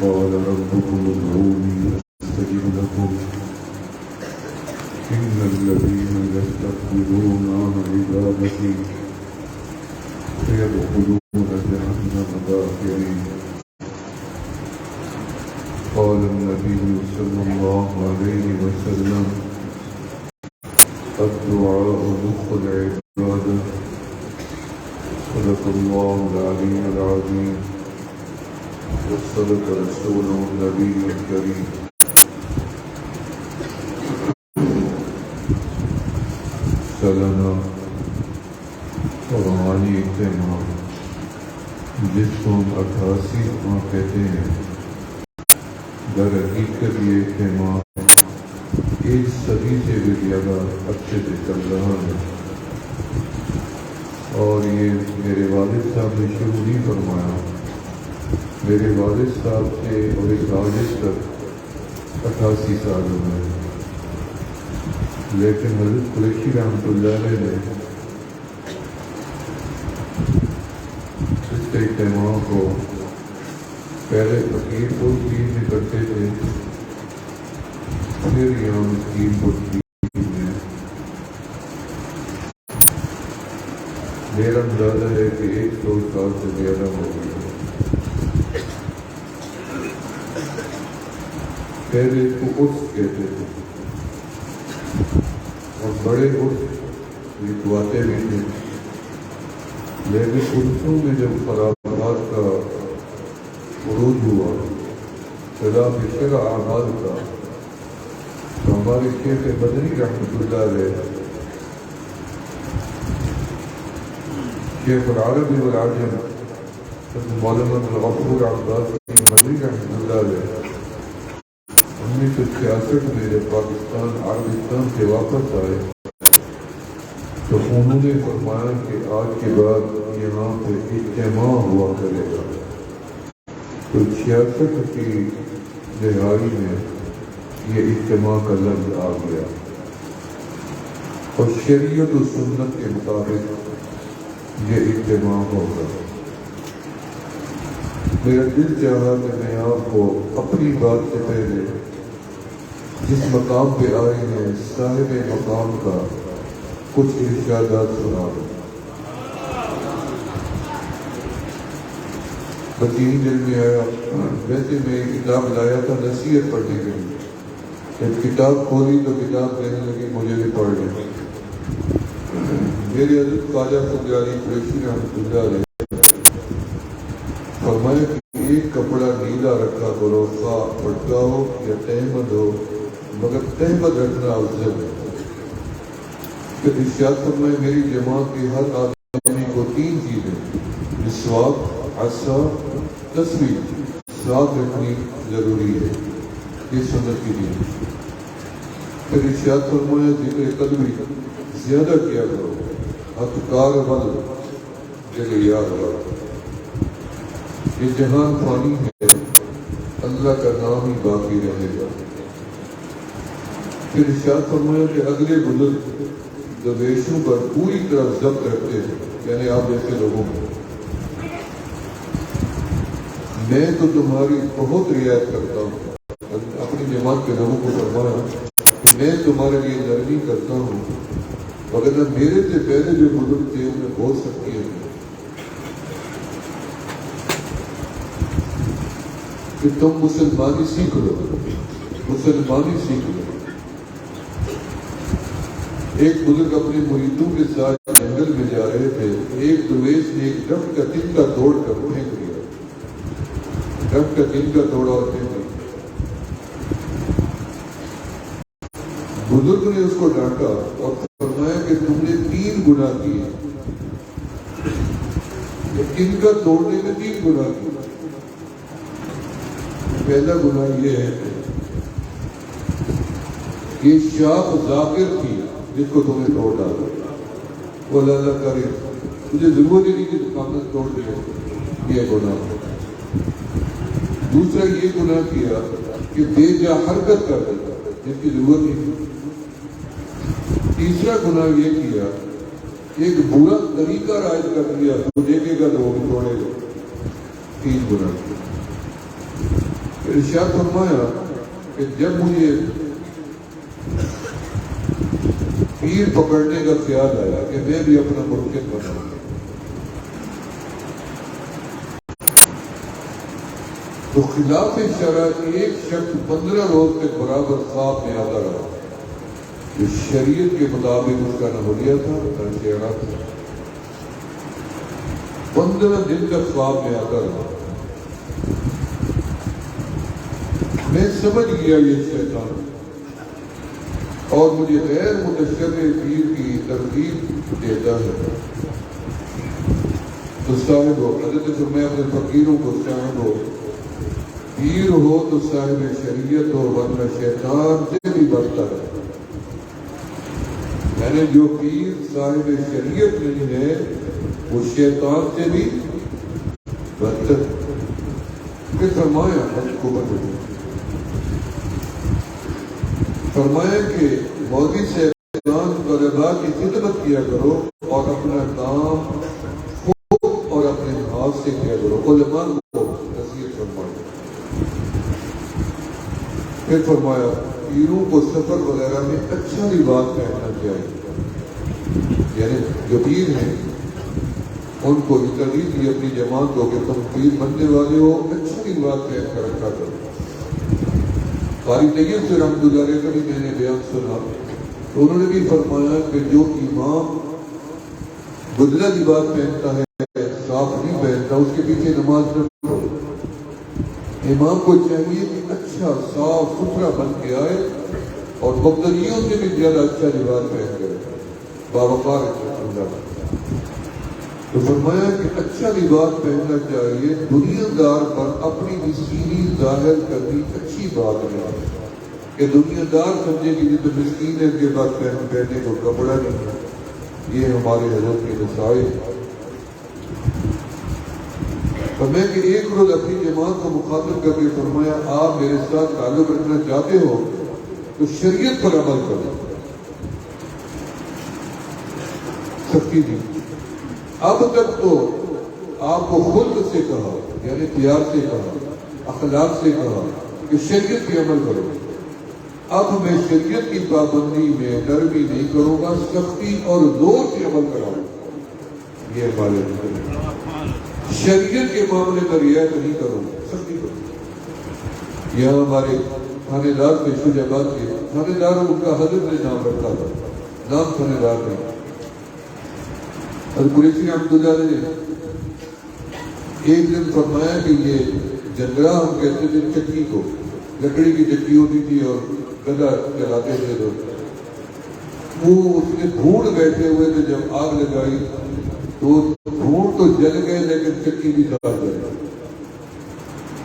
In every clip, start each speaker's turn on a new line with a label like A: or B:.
A: قال ربكم ادعوني أستجب لكم إن الذين يستكبرون عن عبادتي سيدخلون جهنم داخرين. قال النبي صلى الله عليه وسلم الدعاء مخ العبادة. صدق الله العلي العظيم وصدق رسوله النبي الكريم. سالانہ قرآنی اجتماع جس کو ہم 88واں کہتے ہیں، در حقیقت یہ اجتماع ایک صدی سے بھی زیادہ عرصے سے چل رہا ہے، اور یہ میرے والد صاحب نے شروع نہیں فرمایا. میرے والد صاحب سے اور اس آج تک 88 سال ہوئے ہیں، لیکن حضرت قریشی رحمۃ اللہ علیہ نے اس اجتماع کو پہلے فقیر پور پیر میں کرتے تھے، پھر یہاں مسکین پور پیر میں. میرا اندازہ ہے کہ 100 سال سے زیادہ ہو گئی. پہلے اس کو عرس کہتے تھے اور بڑے عرس رکھواتے بھی تھے، لیکن عرسوں میں جب خرابات کا عروج ہوا خلاف شرع اعمال کا، تو ہمارے شیخ بدری رحمۃ اللہ علیہ شیخ العرب والعجم مولانا الغفور عباس بدری رحمۃ اللہ علیہ 1966 میں جب پاکستان عربستان سے واپس آئے تو انہوں نے فرمایا کہ آج کے بعد یہاں پہ اجتماع ہوا کرے گا. تو 66 کی دہائی میں یہ اجتماع کا لفظ آ گیا، اور شریعت و سنت کے مطابق یہ اجتماع ہوگا۔ میرا دل چاہا کہ میں آپ کو اپنی بات سے پہلے جس مقام پہ آئے ہیں صاحب مقام کا کچھ ارشادات سنا دوں۔ بچین دل میں آیا، ویسے میں ایک کتاب لایا تھا نصیحت پڑھنے کے لیے، جب کتاب کھولی تو کتاب کہنے لگی مجھے بھی پڑھ لیں۔ میرے حضرت خواجہ فقیانی قریشی رحمۃ اللہ علیہ فرمایا کہ ایک کپڑا نیلا رکھا کرو، خواہ پٹکا ہو یا تہمد ہو، مگر تہمد رکھنا افضل ہے۔ پھر ارشاد فرمایا میری جماعت کے ہر آدمی کو 3 چیزیں مسواک، عصا، تصویر ساتھ رکھنی ضروری ہے، یہ سنت کی دین۔ پھر ارشاد فرمایا ذکر قلبی زیادہ کیا کرو، اتکار بل دل یار بل۔ یہ جہان فانی ہے، اللہ کا نام ہی باقی رہے گا۔ پھر ارشاد فرمایا کہ اگلے بزرگ درویشوں پر پوری طرح ضبط رکھتے ہیں، یعنی آپ جیسے لوگوں کو، میں تو تمہاری بہت رعایت کرتا ہوں۔ اپنی جماعت کے لوگوں کو فرمایا کہ میں تمہارے لیے نرمی کرتا ہوں، مگر میرے سے پہلے جو بزرگ تھے انہیں بہت سختیاں ہیں کہ تم مسلمانی سیکھ لو، مسلمانی سیکھ لو۔ ایک بزرگ اپنے مریدوں کے ساتھ جنگل میں جا رہے تھے، ایک درویش نے ایک درخت کا تنکا توڑ کر پھینک دیا، درخت کا تنکا توڑا اور پھینک دیا۔ بزرگ نے اس کو ڈانٹا اور فرمایا کہ تم نے 3 گناہ کیے، تنکا توڑنے میں 3 گناہ کیے۔ پہلا گناہ یہ ہے کہ شاخ ذاکر تھی جس کو تم نے توڑ ڈالا، وہ اللہ کرے تجھے ضرورت ہی نہیں کہ کامت توڑ دے، یہ گناہ۔ دوسرا یہ گناہ کیا کہ بے جا حرکت کر دیتا جس کی ضرورت نہیں۔ تیسرا گناہ یہ کیا کہ ایک برا طریقہ رائج کر دیا، تو دیکھے گا تو وہ بھی توڑے گا۔ 3 گناہ کیا۔ ارشاد فرمایا کہ جب مجھے پیر پکڑنے کا خیال آیا کہ میں بھی اپنا مرکز بناؤں، تو خلاف شرع ایک شخص 15 روز کے برابر خواب میں آتا رہا، جو شریعت کے مطابق اس کا نہ ہولیا تھا نہ شیعہ تھا۔ 15 دن تک خواب میں آتا رہا۔ میں سمجھ گیا یہ شیطان اور مجھے غیر متشرع پیر کی ترغیب دیتا ہے۔ تو صاحب ہو، حضرت میں اپنے فقیروں کو صاحب ہو، پیر ہو تو صاحب شریعت ہو، ورنہ شیطان سے بھی بڑھتا ہے۔ یعنی جو پیر صاحب شریعت نہیں ہے وہ شیطان سے بھی بدتر ہے۔ پھر فرمایا حج کو بدل، فرمایا کہ مولوی صاحبان طلباء کی خدمت کیا کرو اور اپنا کام خود اور اپنے ہاتھ سے کیا کرو، علماء کو نصیحت فرمایا۔ پھر فرمایا پیروں کو سفر وغیرہ میں اچھا لباس پہننا چاہیے، یعنی جو پیر ہیں ان کو ترغیب دی اپنی جماعت کو کہ تم پیر بننے والے ہو، اچھا لباس پہن کر رکھا کرو۔ قاری طیب سے رحمۃ اللہ علیہ کا بھی میں نے بیان سنا تو انہوں نے بھی فرمایا کہ جو امام بدلہ لباس پہنتا ہے، صاف نہیں پہنتا، اس کے پیچھے نماز نہ پڑھو۔ امام کو چاہیے کہ اچھا صاف ستھرا بن کے آئے اور مقتدیوں سے بھی زیادہ اچھا لباس پہن کر باوقار اللہ۔ تو فرمایا کہ اچھا لباس پہننا چاہیے، دنیا دار پر اپنی مسکینی ظاہر کرنی اچھی بات ہے کہ دنیا دار سمجھے کہ تو مسکین ہے کے بعد پہننے کو کپڑا نہیں ہے۔ یہ ہمارے حضرت کے مسائل۔ فرمایا کہ ایک روز اپنی جماعت کو مخاطب کر کے فرمایا آپ میرے ساتھ تعلق رکھنا چاہتے ہو تو شریعت پر عمل کرو، سختی دی۔ اب تک تو آپ کو خلق سے کہا یعنی پیار سے کہا، اخلاق سے کہا کہ شریعت پہ عمل کرو. اب میں شریعت کی پابندی میں نرمی نہیں کروں گا، سختی اور زور سے عمل کراؤں گا. یہ ہمارے شریعت کے معاملے میں رعایت نہیں کروں گا، سختی کروں گا. یہاں ہمارے تھانے دار کے شجاع آباد کے تھانے دار ان کا حضرت نے نام رکھا تھا، نام تھانے دار نہیں. حضرت قریشی رحمۃ اللہ نے ایک دن فرمایا کہ یہ جنگرا ہم کہتے تھے چکی کو، لکڑی کی چکی ہوتی تھی اور گدا چلاتے تھے لوگ. وہ اس میں بھوڑ بیٹھے ہوئے تھے، جب آگ لگائی تو بھوڑ تو جل گئے لیکن چکی بھی جل گئی.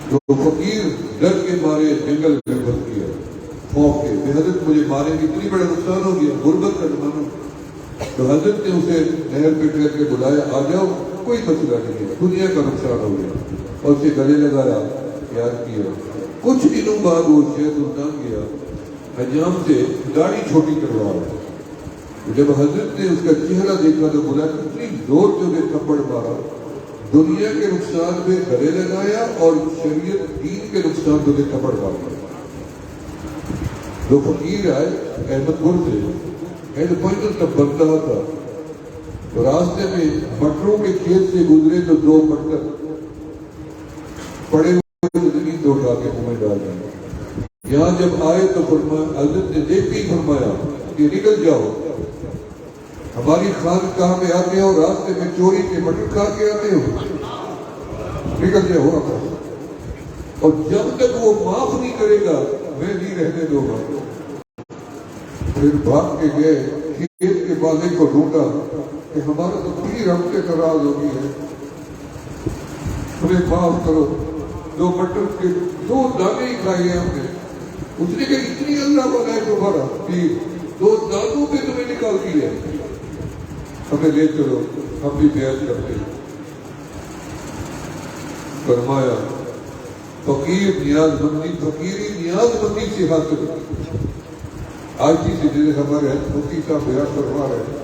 A: تو فقیر ڈر کے مارے جنگل میں بس گیا خوف کے، حضرت مجھے مارے گی، اتنی بڑا نقصان ہو گیا، غربت کا زمانہ. تو حضرت نے اسے نہر پہ ٹھہر کے بلایا، آ جاؤ، کوئی مسئلہ نہیں ہے، دنیا کا نقصان ہو گیا. اور اسے گلے لگایا، پیار کیا. کچھ دنوں بعد وہ شہد سلطان گیا، حجام سے داڑھی چھوٹی کروا رہا. جب حضرت نے اس کا چہرہ دیکھا تو بولا کتنی زور سے انہیں تھپڑ مارا، دنیا کے نقصان میں گلے لگایا اور شریعت دین کے نقصان میں انہیں تھپڑ مارا. دو فقیر آئے احمد پور سے، ہیڈ پوائنٹر تب بن رہا تھا. تو راستے میں مٹروں کے کھیت سے گزرے تو دو مٹر پڑے ہوئے زمین تو اٹھا کے منہ میں ڈال دیا. یہاں جب آئے تو فرمایا، حضرت نے دیکھ کے فرمایا کہ نکل جاؤ، ہماری خانقاہ میں آتے ہو، راستے میں چوری کے مٹر کھا کے آتے ہو، نکل جاؤ آپ. اور جب تک وہ معاف نہیں کرے گا میں نہیں رہنے دوں گا. پھر بھاگ کے گئے، کھیت کے مالک کو ڈھونڈا کہ ہمارا تو پیر ہم سے ناراض ہو گئی ہے، ہمیں معاف کرو. دو مٹر کے دو دانے ہی کھائے ہم نے. اس نے کہا اتنی اللہ بنائے تمہارا پیر، دو دانوں پہ تمہیں نکال دیا، ہمیں لے چلو، ہم بھی بیعت کرتے. فرمایا فقیر نیاز مندی، فقیری نیاز مندی سے حاصل. آج سے جیسے ہمارے مفتی صاحب بیان فرما رہے ہیں،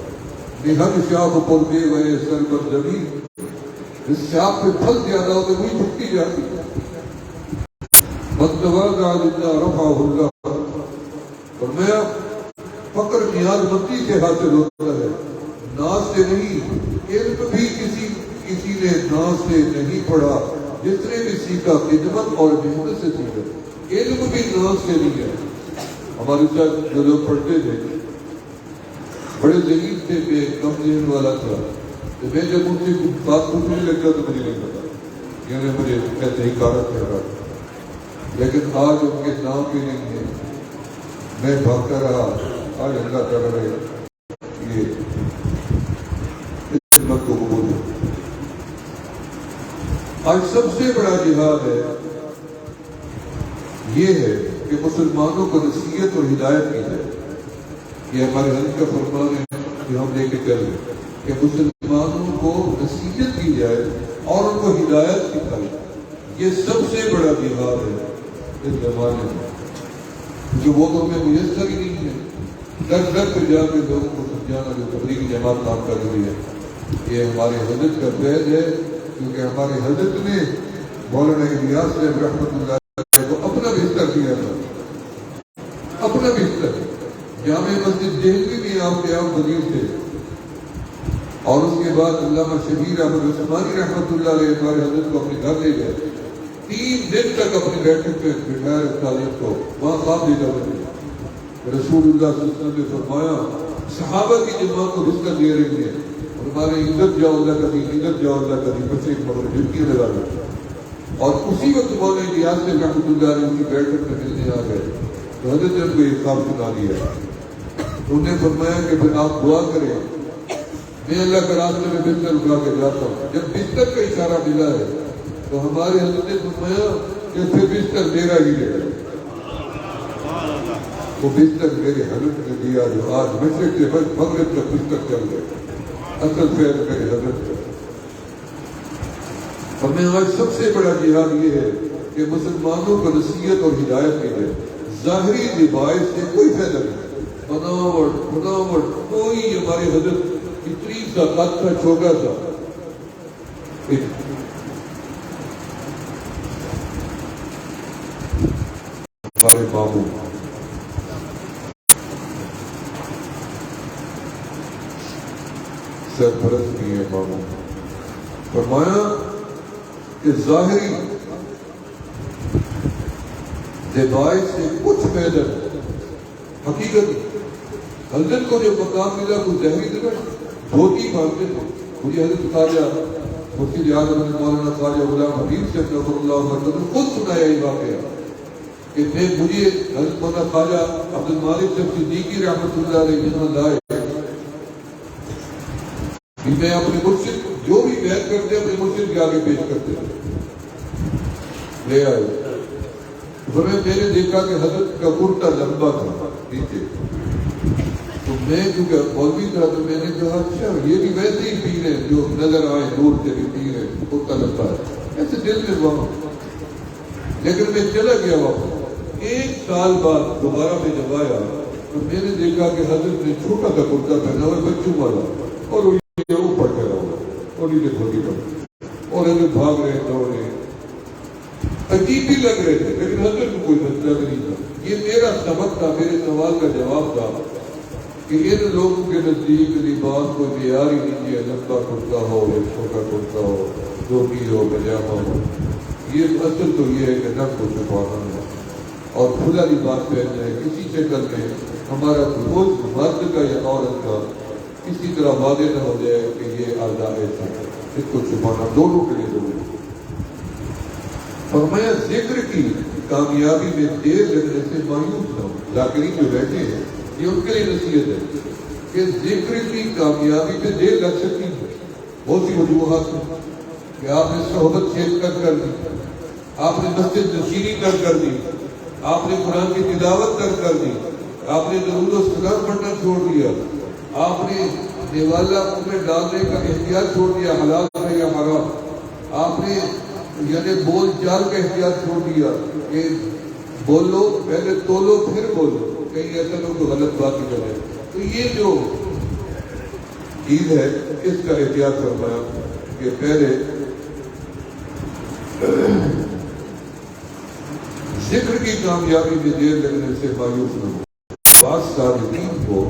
A: نہنگ شاخ پر دے گئے سر پر زمین، جس شاخ پہ پھل زیادہ ہوتے وہی جھکتی جاتی. من تواضع للہ رفعہ اللہ. اور میں فقر نیاز مندی سے حاصل ہوتا ہے، ناز سے نہیں. علم بھی کسی نے ناز سے نہیں پڑھا، جس نے بھی سیکھا خدمت اور محنت سے سیکھا. علم بھی ناز سے نہیں ہے. ہمارے ساتھ جو لوگ پڑھتے تھے بڑے ذہین تھے، میں کم ذہن والا تھا. تو میں جب ان سے بات پوچھنے لگتا تو مجھے نہیں پتا، یعنی مجھے کہتے ہی کارت کہہ رہا. لیکن آج ان کے نام بھی نہیں ہے. میں بھاگتا رہا. آج اللہ تعالیٰ نے یہ خدمت کو قبول ہے. آج سب سے بڑا جہاد ہے یہ ہے کہ مسلمانوں کو نصیحت اور ہدایت کی جائے. یہ ہمارے حضرت کا فرمان ہے کہ ہم لے کے چلیں کہ مسلمانوں کو نصیحت کی جائے اور ان کو ہدایت سکھائی. یہ سب سے بڑا جہاد ہے اس زمانے میں، جو وہ تو ہمیں میسر ہی نہیں ہے. در در پہ جا کے لوگوں کو سمجھانا جو تبلیغی جماعت کام کر رہی ہے، یہ ہمارے حضرت کا فیض ہے. کیونکہ ہمارے حضرت نے مولانا الیاس صاحب رحمۃ اللہ کو اپنا بستر دیا تھا، اپنا بستر. جامع مسجد دہلوی میں آپ کے آپ وزیر تھے. اور اس کے بعد علامہ شبیر احمد عثمانی رحمۃ اللہ علیہ ہمارے حضرت کو اپنے گھر لے گئے. 3 دن تک اپنی بیٹھک میں بٹھایا تعلیم کو، وہاں خواب دیتا تھا. رسول اللہ صلی اللہ علیہ وسلم نے فرمایا صحابہ کی جماعت کو بستر دے رہی ہے، اور ہمارے عزت جاؤ اللہ کا دین، عزت جاؤ اللہ کا دین، بچے مگر جھٹکیاں لگا رہے. اور اسی وقت مولانا الیاس صاحب رحمۃ اللہ علیہ ان کی بیٹھک میں ملنے آ گئے. تو حضرت نے ان کو یہ خواب سنا دیا. انہوں نے فرمایا کہ پھر آپ دعا کریں، میں اللہ کے راستے میں بستر اٹھا کے جاتا ہوں. جب بستر کا اشارہ ملا ہے تو ہمارے حضرت نے فرمایا کہ پھر بستر میرا ہی لے گا. وہ بستر میرے حضرت نے دیا جو آج مشرق سے مغرب تک بستر چل گئے. اصل فیض میرے حضرت کا. ہمیں آج سب سے بڑا جہاد یہ ہے کہ مسلمانوں کو نصیحت اور ہدایت کی جائے. ظاہری لباس سے کوئی فائدہ نہیں، بناوٹ کوئی. ہمارے حضرت اتنی سا قد تھا، چھوٹا سا، ہمارے ماموں سرپرست بھی ہیں ماموں، فرمایا کہ ظاہری دبائی سے کچھ بہتر حقیقت حضرت کو جو مقام ملا وہ ظاہری دبائی دھوتی باندھتے تھے. مجھے حضرت خواجہ مفتی اعظم مولانا خواجہ غلام حبیب سے رضی اللہ عنہ خود سنایا یہ واقعہ کہ مجھے حضرت مولانا خواجہ عبد المالک سے صدیقی رحمۃ اللہ علیہ یہاں لائے کہ میں اپنے مرشد جو بھی بیعت کرتے اپنے مرشد کے آگے پیش کرتے لے آئے. تو میں نے دیکھا کہ حضرت کا کرتا لمبا تھا نیچے، تو میں کیونکہ مولوی تھا تو میں نے کہا اچھا یہ بھی ویسے ہی پیر ہیں جو نظر آئے دور سے بھی پیر ہیں، کرتا لمبا ہے، ایسے دل میں وہاں. لیکن میں چلا گیا واپس. 1 سال بعد دوبارہ میں جب آیا تو میں نے دیکھا کہ حضرت نے چھوٹا سا کرتا پہنا ہوا بچوں والا اور اوپر ٹھہرا ہوا اور یہ دھوتی پر اور حضرت بھاگ رہے دوڑ رہے، عجیب بھی لگ رہے تھے لیکن حضرت کو کوئی مسئلہ نہیں تھا. یہ میرا سبق تھا، میرے سوال کا جواب تھا کہ ان لوگوں کے نزدیک لباس کوئی معیار ہی نہیں ہے، لمبا کرتا ہو یا چھوٹا کرتا ہو، دھوتی ہو پجامہ ہو. یہ اصل تو یہ ہے کہ نفس کو چھپانا ہے اور کھلا لباس پہننا ہے. کسی شکل میں ہمارا روز مرد کا یا عورت کا کسی طرح واضح نہ ہو جائے کہ یہ اعضاء ایسا ہے، اس کو چھپانا دونوں کے لیے ضروری ہے. فرمایا ذکر کی کامیابی میں دیر لگنے سے مایوس نہ ہو. ذاکرین جو بیٹھے ہیں یہ ان کے لیے نصیحت ہے کہ ذکر کی کامیابی میں دیر لگ سکتی ہے. بہت سی وجوہات ہیں کہ آپ نے صحبت شرکت کر دی، آپ نے مسجد نشینی کر دی، آپ نے قرآن کی تلاوت کر دی، آپ نے درود و سلام پڑھنا چھوڑ دیا، آپ نے دیوالا میں ڈالنے کا احتیاط چھوڑ دیا حلال ہے یا حرام، آپ نے یعنی بول چال کا احتیاط چھوڑ دیا کہ بولو پہلے تولو پھر بولو، کہیں ایسا لوگ تو غلط بات ہی کرے. تو یہ جو چیز ہے اس کا احتیاط فرمایا کہ پہلے ذکر کی کامیابی میں دیر لگنے سے مایوس نہ ہو. بعض صادقین کو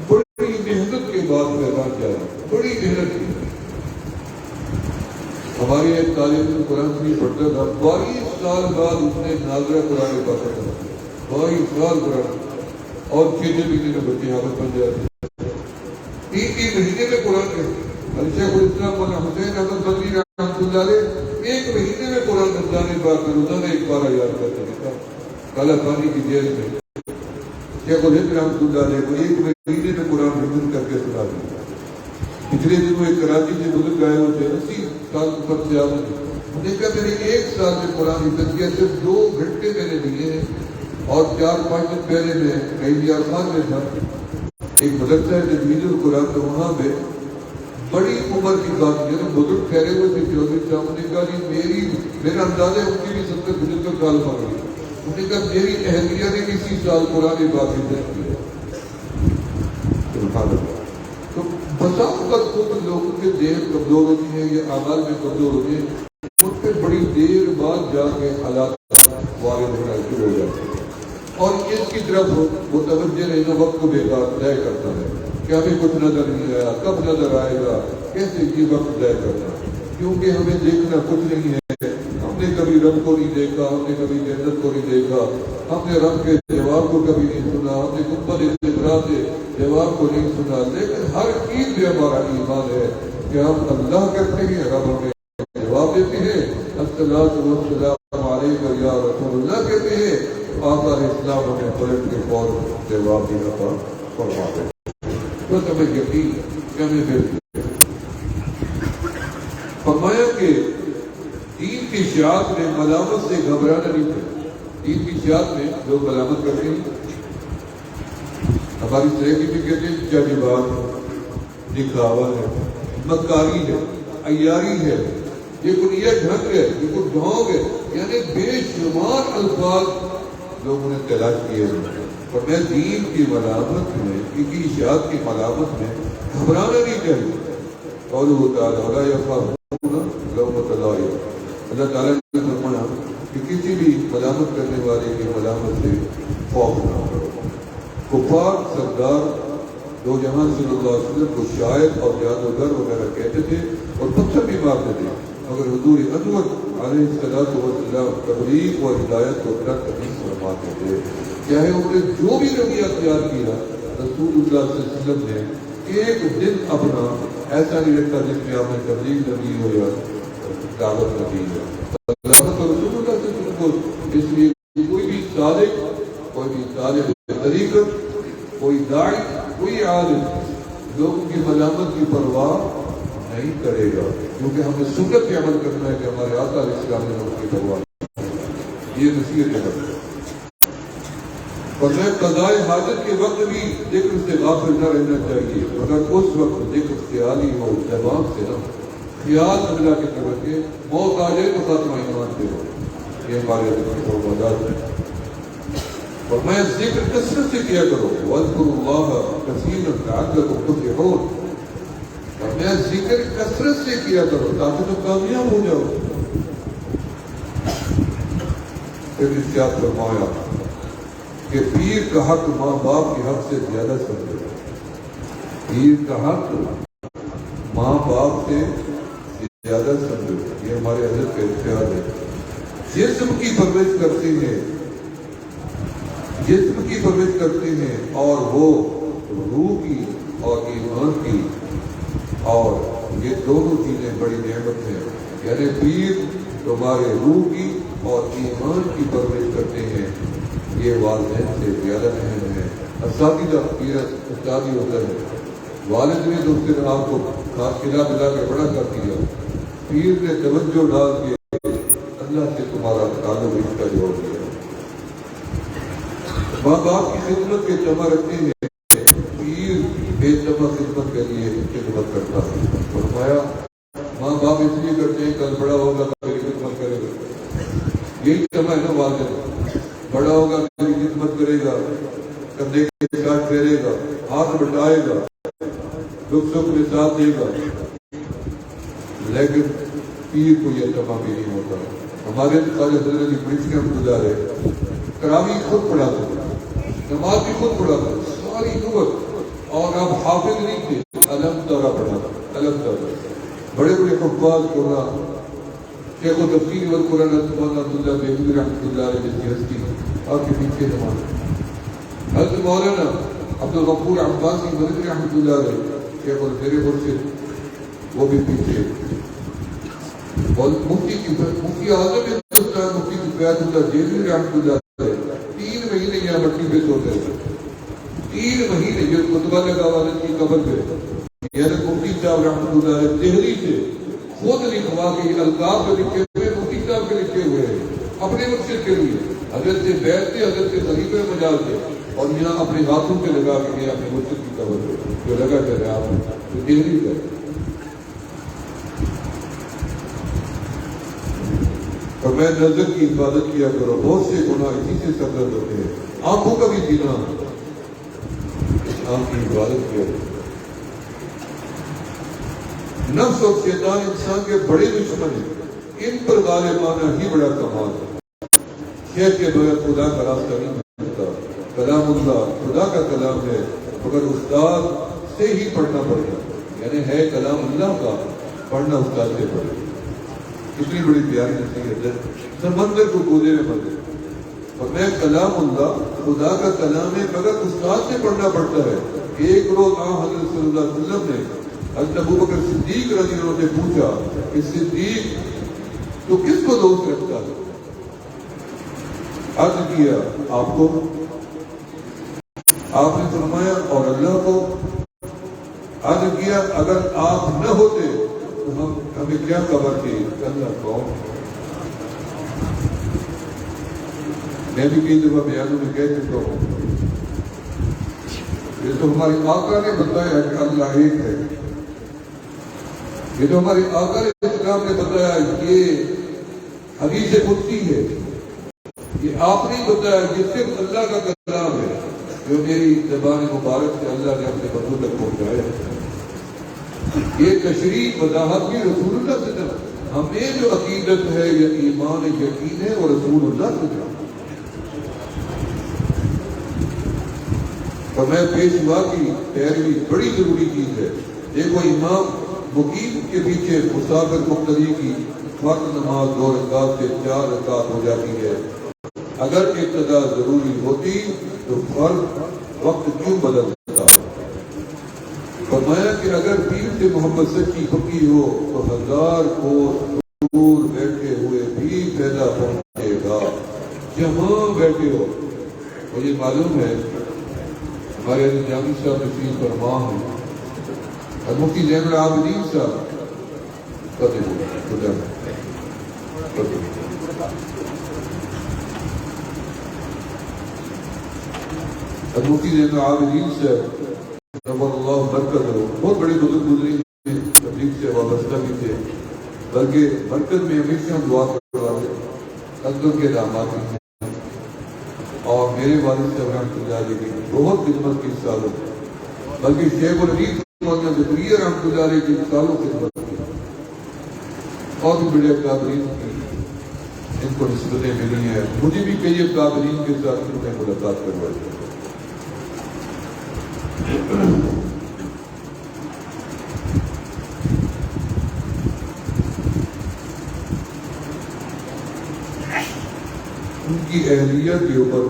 A: بڑی محنت کے بعد پیدا کیا ہے، بڑی محنت کی. ہماری ایک طالب علم قرآن شریف پڑھتا تھا، 22 سال بعد اس نے ناظرہ قرآن پاک پڑھا. 22 سال قرآن اور 6 مہینے میں بچے حافظ بن جاتے ہیں. 3 مہینے میں قرآن کے شیخ الاسلام مولانا حسین احمد بدری رحمۃ اللہ علیہ 1 مہینے میں قرآن رمضان پاک میں روزانہ 1 پارہ یاد کرتے تھے. کالا پانی کی جیل میں شیخ الہند رحمۃ اللہ علیہ کو 1 مہینے میں قرآن رمضان کر کے سنا دیا. پچھلے دنوں ایک کراچی سے بزرگ آئے ہوئے تھے، 80 سال اوپر سے آدمی. انہوں نے کہا میں نے 1 سال میں قرآن حفظ کیا، صرف 2 گھنٹے میں نے لیے ہیں اور 4-5 دن پہلے میں کئی آسان میں تھا. ایک مدرسہ ہے تجوید القرآن، تو وہاں پہ بڑی عمر کی بات ہے، بزرگ ٹھہرے ہوئے تھے چودھری صاحب نے کہا جی میرا اندازہ ہے ان کی بھی 70-75 سال ہو گئی. انہوں نے کہا میری اہلیہ نے بھی 30 سال قرآن پاک حفظ کیا. تو بسا وقت خود لوگوں کے ذہن کمزور ہوتی ہیں یا اعمال میں کمزور ہوتے ہیں، ان پہ بڑی دیر بعد جا کے حالات وارد ہونا شروع ہو جاتے ہیں اور اس کی طرف متوجہ رہنا وقت کو بیکار ضائع کرتا ہے کہ ہمیں کچھ نظر نہیں آیا، کب نظر آئے گا، کیسے یہ وقت ضائع کرنا ہے. کیونکہ ہمیں دیکھنا کچھ نہیں ہے. ہم نے کبھی رب کو نہیں دیکھا، ہم نے کبھی جنت کو نہیں دیکھا، ہم نے رب کے جواب کو کبھی نہیں سنا، ہم نے گنبد صغریٰ سے جواب کو نہیں سنا. لیکن ہر چیز میں ہمارا ایمان ہے کہ ہم اللہ کرتے ہیں، رب ہمیں جواب دیتے ہیں. الصلاۃ والسلام علیکم یا رسول اللہ کہتے ہیں، آقا اسلام ہمیں پلٹ کے فوراً جواب دینا کا فرماتے ہیں. بس ہمیں یقین کہ ہمیں پھر فرمایا کہ دین کی اشاعت میں ملامت سے گھبرانا نہیں چاہیے. دین کی اشاعت میں لوگ ملامت کرتے ہیں، ہماری سہیلی بھی کہتے ہیں جذبات دکھاوا ہے، مکاری ہے، عیاری ہے، یہ کنیہ ڈھنگ ہے، یہ کچھ ڈھونگ ہے. یعنی بے شمار الفاظ لوگوں نے تلاش کیے ہیں. اور میں دین کی ملامت میں، دین کی اشاعت کی ملامت میں گھبرانا نہیں چاہیے. قوله تعالی ولا يخافون لومۃ لائم. اللہ تعالیٰ نے فرمایا کہ کسی بھی ملامت کرنے والے کی ملامت سے خوف نہ کرو. کفار سردار دو جہاں صلی اللہ علیہ وسلم کو شاعر اور جادوگر وغیرہ کہتے تھے اور پتھر بھی مارتے تھے، مگر حضور انور علیہ السلام تبلیغ اور ہدایت کو ترک نہیں فرماتے تھے. چاہے انہوں نے جو بھی رویہ اختیار کیا، رسول اللہ صلی اللہ علیہ وسلم نے ایک دن اپنا ایسا نہیں رکھا جس میں آپ نے تبلیغ نبی ہو یا دعوت نبی ہو. رسول اللہ صلی اللہ علیہ وسلم کو اس لیے کوئی بھی صادق، کوئی بھی طالب طریقت، کوئی داعی، کوئی عالم لوگوں کی ملامت کی پرواہ نہیں کرے گا، کیونکہ ہمیں سنت پہ عمل کرنا ہے کہ ہمارے آقا علیہ السلام نے لوگوں کی پرواہ. یہ نصیحت ہے. اور میں قضاء حاجت کے وقت بھی ذکر سے غافل نہ رہنا چاہیے، مگر اس وقت ذکر خیالی ہو، زبان سے نہ خیال اللہ کی طرف کے موت آ جائے تو خاتمہ ایمان پہ ہو. یہ ہمارے ذکر کو مدد ہے. اور میں ذکر کثرت سے کیا کرو، وَاذْكُرُوا اللَّهَ كَثِيرًا لَعَلَّكُمْ تُفْلِحُونَ. اور میں ذکر کثرت سے کیا کرو تاکہ تم کامیاب ہو جاؤ. پھر ارشاد فرمایا کہ پیر کا حق ماں باپ کے حق سے زیادہ سمجھو. پیر کا حق ماں باپ سے زیادہ سمجھو. یہ ہمارے حضرت کا ارشاد ہے. جسم کی پرورش کرتے ہیں، جسم کی پرورش کرتے ہیں، اور وہ روح کی اور ایمان کی، اور یہ دونوں چیزیں بڑی نعمت ہیں. یعنی پیر تمہارے روح کی اور ایمان کی پرورش کرتے ہیں. یہ والدین سے زیادہ اہم ہے. اساتذہ پیر استادی ہوتا ہے. والد نے تو اس کے آپ کو کھلا پلا کے بڑا کر دیا، پیر نے توجہ ڈال کے اللہ سے تمہارا تعلق رشتہ جوڑ دیا. ماں باپ کی خدمت کے جمع رکھتے ہیں. پیر بے جمع خدمت کے لیے خدمت کرتا ہے. فرمایا ماں باپ اس لیے کرتے ہیں کل بڑا ہوگا تو میری خدمت کرے گا. یہی جمع ہے نا والد. بڑا ہوگا میری خدمت کرے گا، کندھے کے ساتھ پھیرے گا، ہاتھ بٹائے گا، دکھ سکھ میں ساتھ دے گا. لیکن پیر کو یہ جمع بھی نہیں ہوتا. ہمارے خواجہ حضرت کی پریچ رحمۃ اللہ علیہ تراویح خود پڑھاتے تھے، نماز بھی خود پڑھاتے تھے ساری عمر. اور اب حافظ نہیں تھے، علم تارا پڑھاتے. علم تارا بڑے بڑے حفاظ قرآن، شیخ و تفسیر والقرآن عثمان عبداللہ بیگمی رحمۃ اللہ علیہ جیسی ہستی آپ کے پیچھے نماز. حضرت مولانا عبدالغفور عباسی مدنی رحمۃ اللہ علیہ شیخ الفیر مرشد، وہ بھی پیچھے. اور مفتی اعظم ہندوستان مفتی کفایت اللہ جیلوی رحمۃ اللہ علیہ 3 مہینے یہاں مٹی پہ سوتے تھے. 3 مہینے جو خطبہ لگا والد کی قبر پہ. یعنی مفتی صاحب رحمۃ اللہ علیہ دہلی سے خود لکھوا کے القاب پہ لکھے ہوئے مفتی صاحب کے لکھے ہوئے ہیں اپنے مقصد کے لیے. حضرت سے بیعت تھے، حضرت سے خلیفہ مجاز تھے، اور یہاں اپنے ہاتھوں پہ لگا کے اپنے مقصد کی قبر پہ جو لگا کر رہے آپ جو دہلی کا. اور میں نظر کی حفاظت کیا کرو، بہت سے گناہ اسی سے سرزد ہوتے ہیں. آنکھوں کا بھی جینا، آنکھ کی حفاظت کیا کرو. نفس اور شیطان انسان کے بڑے دشمن ہیں، ان پر غالب آنا ہی بڑا کمال ہے. شیخ کے بغیر خدا کا راستہ نہیں ملتا. کلام اللہ خدا کا کلام ہے، مگر استاد سے ہی پڑھنا پڑے گا. یعنی ہے کلام اللہ کا، پڑھنا استاد سے پڑے گا. کتنی بڑی پیاری نصیحت ہے. سمندر کو گودے میں بندے. اور میں کلام اللہ خدا کا کلام ہے، مگر استاد سے پڑھنا پڑتا ہے. ایک روز حضرت صلی اللہ علیہ وسلم نے حضرت ابوبکر صدیق رضی اللہ عنہ نے پوچھا کہ صدیق تو کس کو دوست رکھتا ہے؟ عرض کیا آپ کو. آپ نے فرمایا اور اللہ کو. عرض کیا اگر آپ نہ ہوتے تو ہمیں کیا خبر تھی اللہ کون. میں بھی کئی دفعہ بیانوں میں کہہ چکا ہوں، یہ تو ہمارے آقا نے بتایا کہ اللہ ایک ہے. یہ تو ہمارے آقا علیہ السلام نے بتایا یہ حدیث قدسی ہے. یہ آپ نے بتایا یہ صرف اللہ کا کلام ہے جو میری زبان مبارک سے اللہ نے اپنے بندوں تک پہنچایا. یہ تشریح وضاحت بھی رسول اللہ سے ہمیں جو عقیدت ہے یا ایمان یقین ہے وہ رسول اللہ سے جانا. اور میں پیشوا کی پیروی بڑی ضروری چیز ہے. دیکھو امام مقیم کے پیچھے مسافر مقتدی کی فرض نماز 2 رکعت سے 4 رکعت ہو جاتی ہے. اگر ابتدا ضروری ہوتی تو فرض وقت کیوں بدلتا؟ فرمایا کہ اگر دین سے محبت سچی پکی ہو تو 1000 کوس دور بیٹھے ہوئے بھی پیدا پہنچے گا. جہاں بیٹھے ہو. مجھے معلوم ہے ہمارے جامی صاحب نشین فرما ہیں اور مفتی زین العابدین صاحب مفتی زین العابدین صاحب رحمۃ اللہ برکت ہو. بہت بڑے بزرگ گزری تبلیغ سے وابستہ بھی تھے، بلکہ برکت میں ہمیشہ دعا کرواتے اکثر کے داماد ہیں. اور میرے والد صاحب رحمۃ اللہ علیہ کی بہت خدمت کی سالوں، بلکہ شیخ الحدیث مولانا زکریا رحمۃ اللہ علیہ کی سالوں خدمت کی. اور بھی بڑے اکابرین کی ان کو نسبتیں ملی ہیں. مجھے بھی کئی اکابرین کے ساتھ ان میں ملاقات کروائی. ان کی اہلیت کے اوپر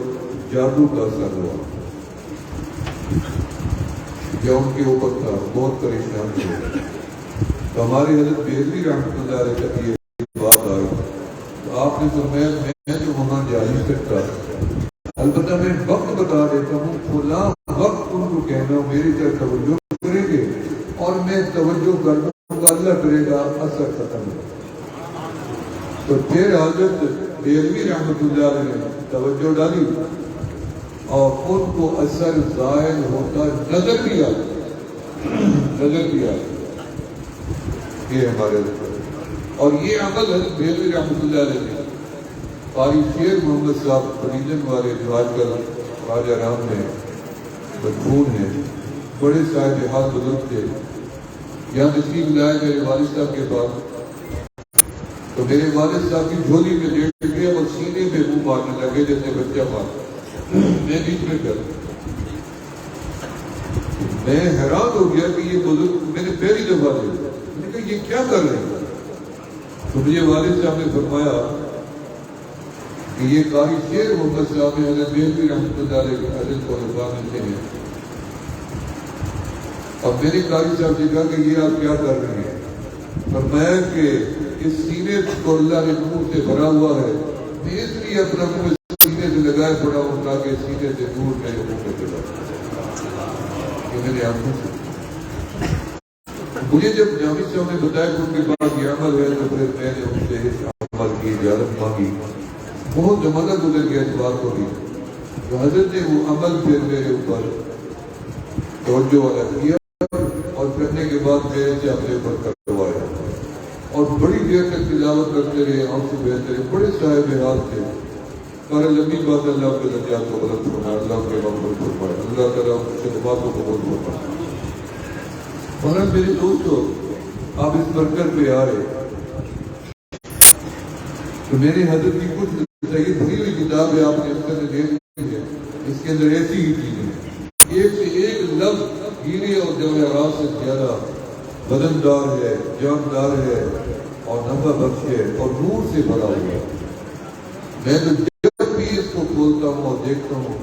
A: جادو کا اثر ہوا یا ان کے اوپر تھا. بہت پریشان تھے. تو ہماری حضرت بیزوی رحمۃ اللہ علیہ تک یہ بات آئی تو آپ نے فرمایا میں تو وہاں جا نہیں سکتا، البتہ میں وقت بتا دیتا ہوں فلاں وقت ان کو کہنا میری طرف توجہ کریں گے اور میں توجہ کر دوں گا، اللہ کرے گا اثر ختم ہو. تو پھر حضرت بیزوی رحمۃ اللہ علیہ نے توجہ ڈالی اور ان کو اثر ظاہر ہوتا نظر بھی آیا. یہ ہمارے اور یہ عمل حضرت بیزوی رحمۃ اللہ علیہ نے قاری شیر محمد صاحب فریدن والے جو آج کل خواجہ رام میں مدفون ہیں، بڑے صاحب حال بزرگ تھے. یہاں تشریف لائے میرے والد صاحب کے پاس تو میرے والد صاحب کی جھولی میں لیٹ گئے اور سینے میں منہ مارنے لگے جیسے بچہ مارتا. میں بیچ میں کر میں حیران ہو گیا کہ یہ بزرگ میں نے پہلی دفعہ دیکھا. میں نے کہا یہ کیا کر رہے ہیں؟ تو مجھے والد صاحب نے فرمایا کہ یہ قاری شیر محمد صاحب حضرت بیزوی رحمۃ اللہ علیہ کے حضرت کو رضوان سے ہیں. اب میں نے قاری صاحب سے کہا کہ یہ آپ کیا کر رہے ہیں؟ فرمایا کہ اس سینے کو اللہ نے نور سے بھرا ہوا ہے، میں اس لیے اپنا منہ سینے سے لگائے پڑا ہوں تاکہ سینے سے نور میرے منہ میں چلا. یہ میں نے آنکھوں سے مجھے جب جامع صاحب نے بتایا کہ ان کے پاس یہ عمل ہے تو پھر میں نے ان سے اس عمل کی اجازت مانگی. بہت زمانہ گزر گیا اس بات کو بھی. تو حضرت نے وہ عمل پھر میرے اوپر توجہ والا کیا اور کرنے کے بعد میرے سے اپنے اوپر کروایا اور بڑی دیر تک تلاوت کرتے رہے. آپ سے بہتر رہے. بڑے صاحب حال تھے. اور لمبی بات اللہ کے درجات کو بلند فرمائے، اللہ کے مقبول فرمائے، اللہ تعالیٰ سے باتوں کو قبول فرمائے. اور میرے دوستو آپ اس برکت پہ آ رہے تو میرے حضرت کی کچھ صحیح بھری ہوئی کتاب ہے، آپ نے اس کا دے دی ہے. اس کے اندر ایسی ہی چیزیں ایک سے ایک لفظ ہیرے اور جواہرات سے زیادہ بدندار ہے، جاندار ہے اور نفع بخش ہے اور نور سے بھرا ہوا ہے. میں تو جب بھی اس کو کھولتا ہوں اور دیکھتا ہوں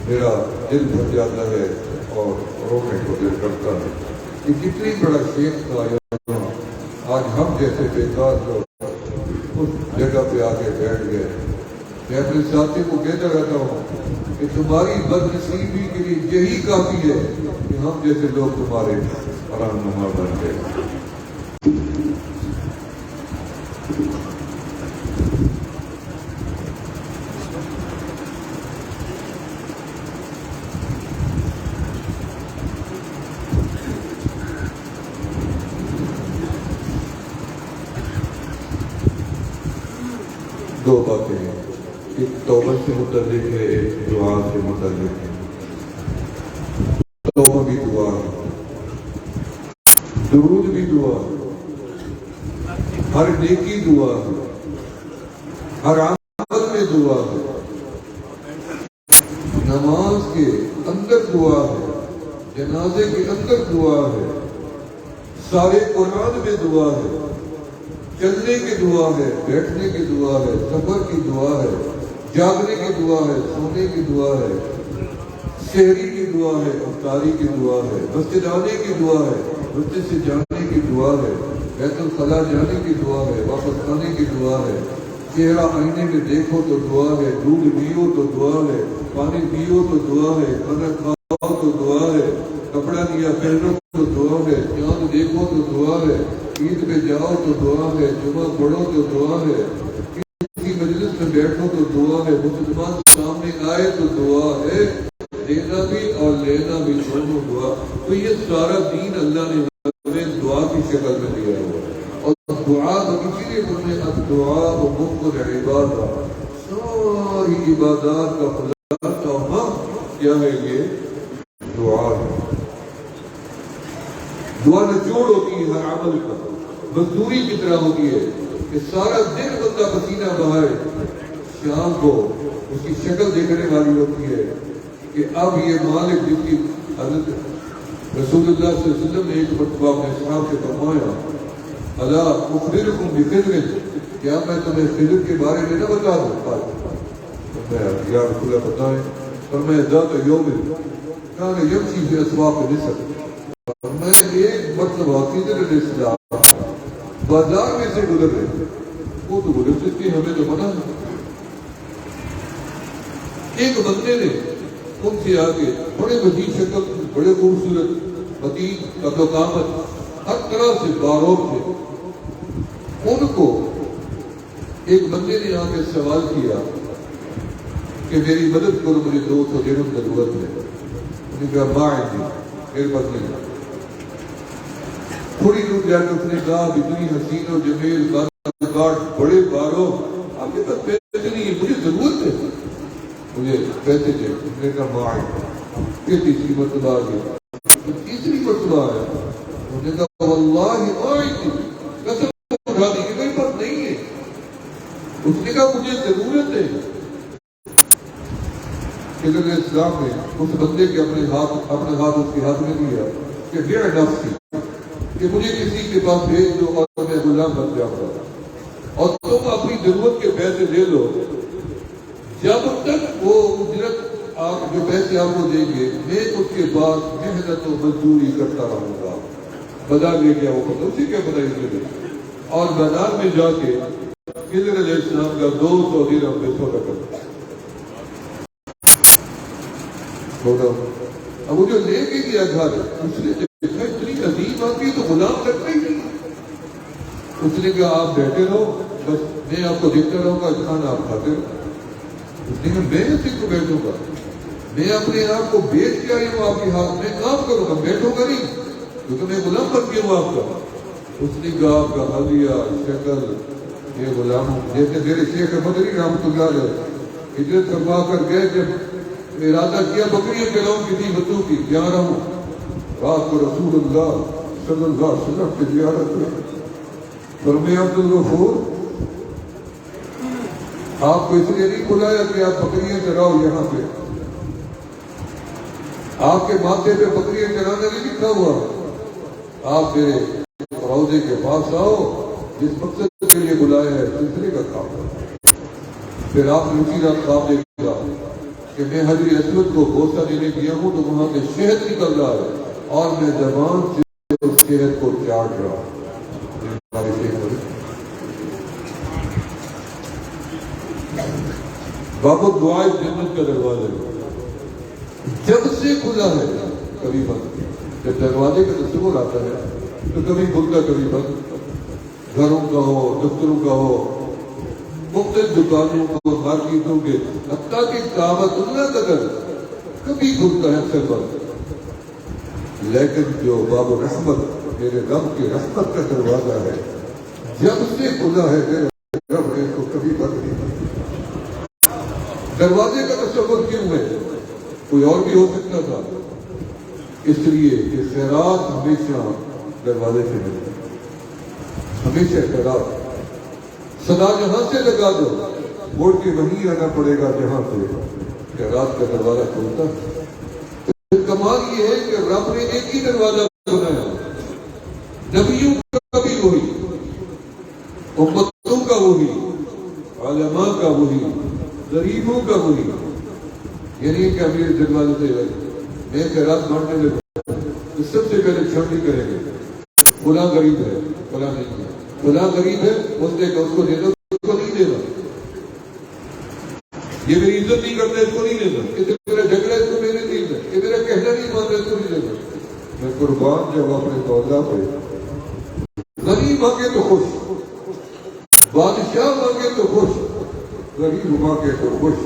A: میرا دل بھر جاتا ہے اور رونے کو دل کرتا ہے کہ کتنی بڑا شیخ تھا. آج ہم جیسے بیکار لوگ اس جگہ پہ آ کے بیٹھ گئے. میں اپنے ساتھی کو کہتا رہتا ہوں کہ تمہاری بدنصیبی کے لیے یہی کافی ہے کہ ہم جیسے لوگ تمہارے آرام نما بن گئے. دو باتیں ہیں، ایک توبہ سے متعلق ہے، ایک دعا سے متعلق ہے. توبہ بھی دعا ہے، درود بھی دعا ہے. ہر نیکی دعا ہے، ہر عمل میں دعا ہے، نماز کے اندر دعا ہے، جنازے کے اندر دعا ہے، سارے قرآن میں دعا ہے، چلنے کی دعا ہے، بیٹھنے کی دعا ہے، سفر کی دعا ہے، جاگنے کی دعا ہے، سونے کی دعا ہے، سحری کی دعا ہے، افطاری کی دعا ہے، مسجد آنے کی دعا ہے، مسجد سے جانے کی دعا ہے، بیت الخلاء جانے کی دعا ہے، واپس آنے کی دعا ہے، چہرہ آئینے میں دیکھو تو دعا ہے، دودھ پیو تو دعا ہے، پانی پیو تو دعا ہے، کھانا کھاؤ تو دعا ہے، کپڑا لیا پہنو تو دعا ہے، چاند دیکھو تو دعا ہے، عید پہ جاؤ تو دعا ہے، جمعہ پڑھو تو دعا ہے، کسی مجلس میں بیٹھو تو دعا ہے، مسلمان سامنے آئے تو دعا ہے، دینا بھی اور لینا بھی دونوں دعا۔ تو یہ سارا دین اللہ نے ہمیں دعا کی شکل میں دیا ہوا ہے، اور دعا تو اسی لیے بولے الدعاء مخ العبادہ، ساری عبادات کا خلاصہ کیا ہے؟ یہ دعا ہے۔ دعا نچوڑ ہوتی ہے ہر عمل کا، مزدوری کی طرح ہوتی ہے کہ سارا دن بندہ پسینہ بہائے، شام کو اس کی شکل دیکھنے والی ہوتی ہے کہ اب یہ مالک جس کی حضرت رسول اللہ صلی اللہ علیہ وسلم نے ایک مرتبہ اپنے صحابہ سے فرمایا الا اخبرکم بخدر، کیا میں تمہیں خدر کے بارے میں نہ بتا دوں؟ تو میں یا رسول اللہ بتائیں، پر میں ذات یوم کان یمشی فی اسواق مصر، اور میں ایک مرتبہ خضر علیہ السلام بازار میں سے گزر رہے، وہ تو گزر سکتی، ہمیں تو منع ہے۔ ایک بندے نے ان سے آگے بڑے وسیع شکل، بڑے خوبصورت، متین قد و قامت، ہر طرح سے باروب تھے۔ ان کو ایک بندے نے آ کے سوال کیا کہ میری مدد کرو، مجھے 200 درہم ضرورت ہے۔ انہوں نے کہا ما عندی، میرے پاس نہیں۔ تھوڑی دور جا کے اس نے کہا اتنی حسین و جمیل کاٹ بڑے باروب، آپ کے پاس پیسے نہیں ہے، مجھے ضرورت ہے، مجھے پیسے چاہیے۔ اس نے کہا ما عندی۔ پھر تیسری مرتبہ آ گیا، تیسری مرتبہ آیا، انہوں نے کہا واللہ ما عندی، قسم اٹھا دی کہ میرے پاس نہیں ہے۔ اس نے کہا مجھے ضرورت ہے۔ خضر علیہ السلام نے اس بندے کے اپنے ہاتھ اس کے ہاتھ میں دیا کہ بے نفسی، کہ مجھے کسی کے پاس بھیج دو اور میں غلام بن جاؤں گا، اور تم اپنی ضرورت کے پیسے لے لو، جب تک وہ اجرت آپ جو پیسے آپ کو دیں گے میں اس کے بعد محنت و مزدوری کرتا رہوں گا۔ بازار لے گیا وہ پتہ اسی کے پتہ اس اور بازار میں جا کے خضر علیہ السلام کا 200 درہم میں سودا کرتا۔ اب وہ جو لے کے گیا گھر، اس نے دیکھا اتنی عظیم آدمی تو غلام کرتا ہی نہیں۔ اس نے کہا آپ بیٹھے رہو، بس میں آپ کو دیکھتا رہوں گا، کھانا آپ کھاتے رہو۔ اس نے کہا میں اسی کو بیٹھوں گا، میں اپنے آپ کو بیچ کے آئی ہوں آپ کے ہاتھ میں، کام کروں گا، بیٹھوں گا نہیں، کیونکہ میں غلام بن گیا ہوں آپ کا۔ اس نے کہا آپ کا حلیہ شکل یہ غلام، جیسے میرے شیخ مدنی رحمۃ اللہ علیہ ہجرت فرما کر گئے، جب ارادہ کیا بکریاں چلاؤں کسی بچوں کی، جا رہا ہوں رات کو رسول اللہ صلی اللہ علیہ وسلم کی زیارت میں، فرمایا عبد الغفور آپ کو اس لیے نہیں بلایا کہ آپ بکریاں چراؤ، یہاں پہ آپ کے ماتھے پہ بکریاں چرانا نہیں لکھا ہوا، آپ میرے روضے کے پاس آؤ، جس مقصد کے لیے بلایا ہے سلسلے کا کام کرو۔ پھر آپ نے اسی رات خواب دیکھا کہ میں حجر اسود کو بوسہ دینے گیا ہوں تو وہاں سے شہد نکل رہا ہے اور میں زبان سے اس شہد کو چاٹ رہا ہوں۔ باب الدعاء جنت کا دروازہ جب سے کھلا ہے کبھی بند، جب دروازے کا تصور آتا ہے تو کبھی کھلتا کبھی بند، گھروں کا ہو، دفتروں کا ہو، مختلف دکانوں کو، مارکیٹوں کے، حتیٰ کہ کعبۃ اللہ کا در کبھی کھلتا ہے اکثر بند، لیکن جو باب الرحمت میرے رب کی رحمت کا دروازہ ہے جب سے کھلا ہے میرے رب نے کو کبھی بند نہیں۔ دروازے کا تصور کیوں ہے؟ کوئی اور بھی ہو سکتا تھا، اس لیے کہ خیرات ہمیشہ دروازے سے ملتے، ہمیشہ خیرات صدا جہاں سے لگا دو مڑ کے وہیں آنا پڑے گا جہاں سے کہ رات کا دروازہ کھولتا ہے۔ کمال یہ ہے کہ رب نے ایک ہی دروازہ بنایا، نبیوں کا بھی وہی، امتوں کا وہی، علماء کا وہی، غریبوں کا وہی۔ یعنی کہ ابھی دروازے سے میں خیرات بانٹنے لگا تو سب سے پہلے چھٹی کریں گے، فلاں غریب ہے، فلاں نہیں ہے، فلاں غریب ہے اس نے کہ اس کو دے دو، اس کو نہیں دینا، یہ میری عزت نہیں کرتا اس کو نہیں دینا، کہ میرا جھگڑا اس کو میرے نہیں ہے، کہ میرا کہنا نہیں مانتا اس کو نہیں دینا۔ میں قربان جب اپنے توجہ پہ غریب مانگے تو خوش، بادشاہ مانگے تو خوش، غریب مانگے تو خوش۔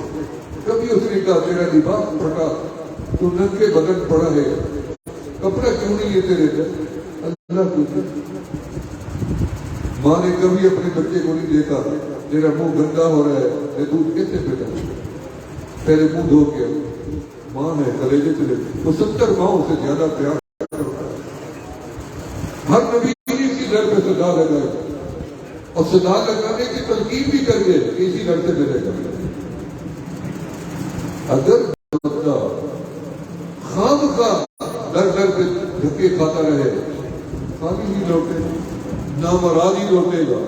A: کبھی اس نے کہا تیرا لباس پھٹا، تو ننگے بدن پڑا ہے، کپڑا کیوں نہیں ہے تیرے پر؟ اللہ تجھے ماں نے کبھی اپنے بچے کو نہیں دیکھا تیرا منہ گندا ہو رہا ہے، میں دودھ کیسے پیتا؟ پہلے منہ دھو کے ماں ہے کلیجے چلے، وہ 70 ماؤں سے زیادہ پیار کرتا ہے۔ ہر نبی اسی در پہ صدا لگائے اور صدا لگانے کی تلقین بھی کر کے اسی در سے ملے گا۔ اگر بندہ خام خواہ در در پہ دھکے کھاتا رہے، خالی ہی لوٹے نامراد ہی لوٹے گا۔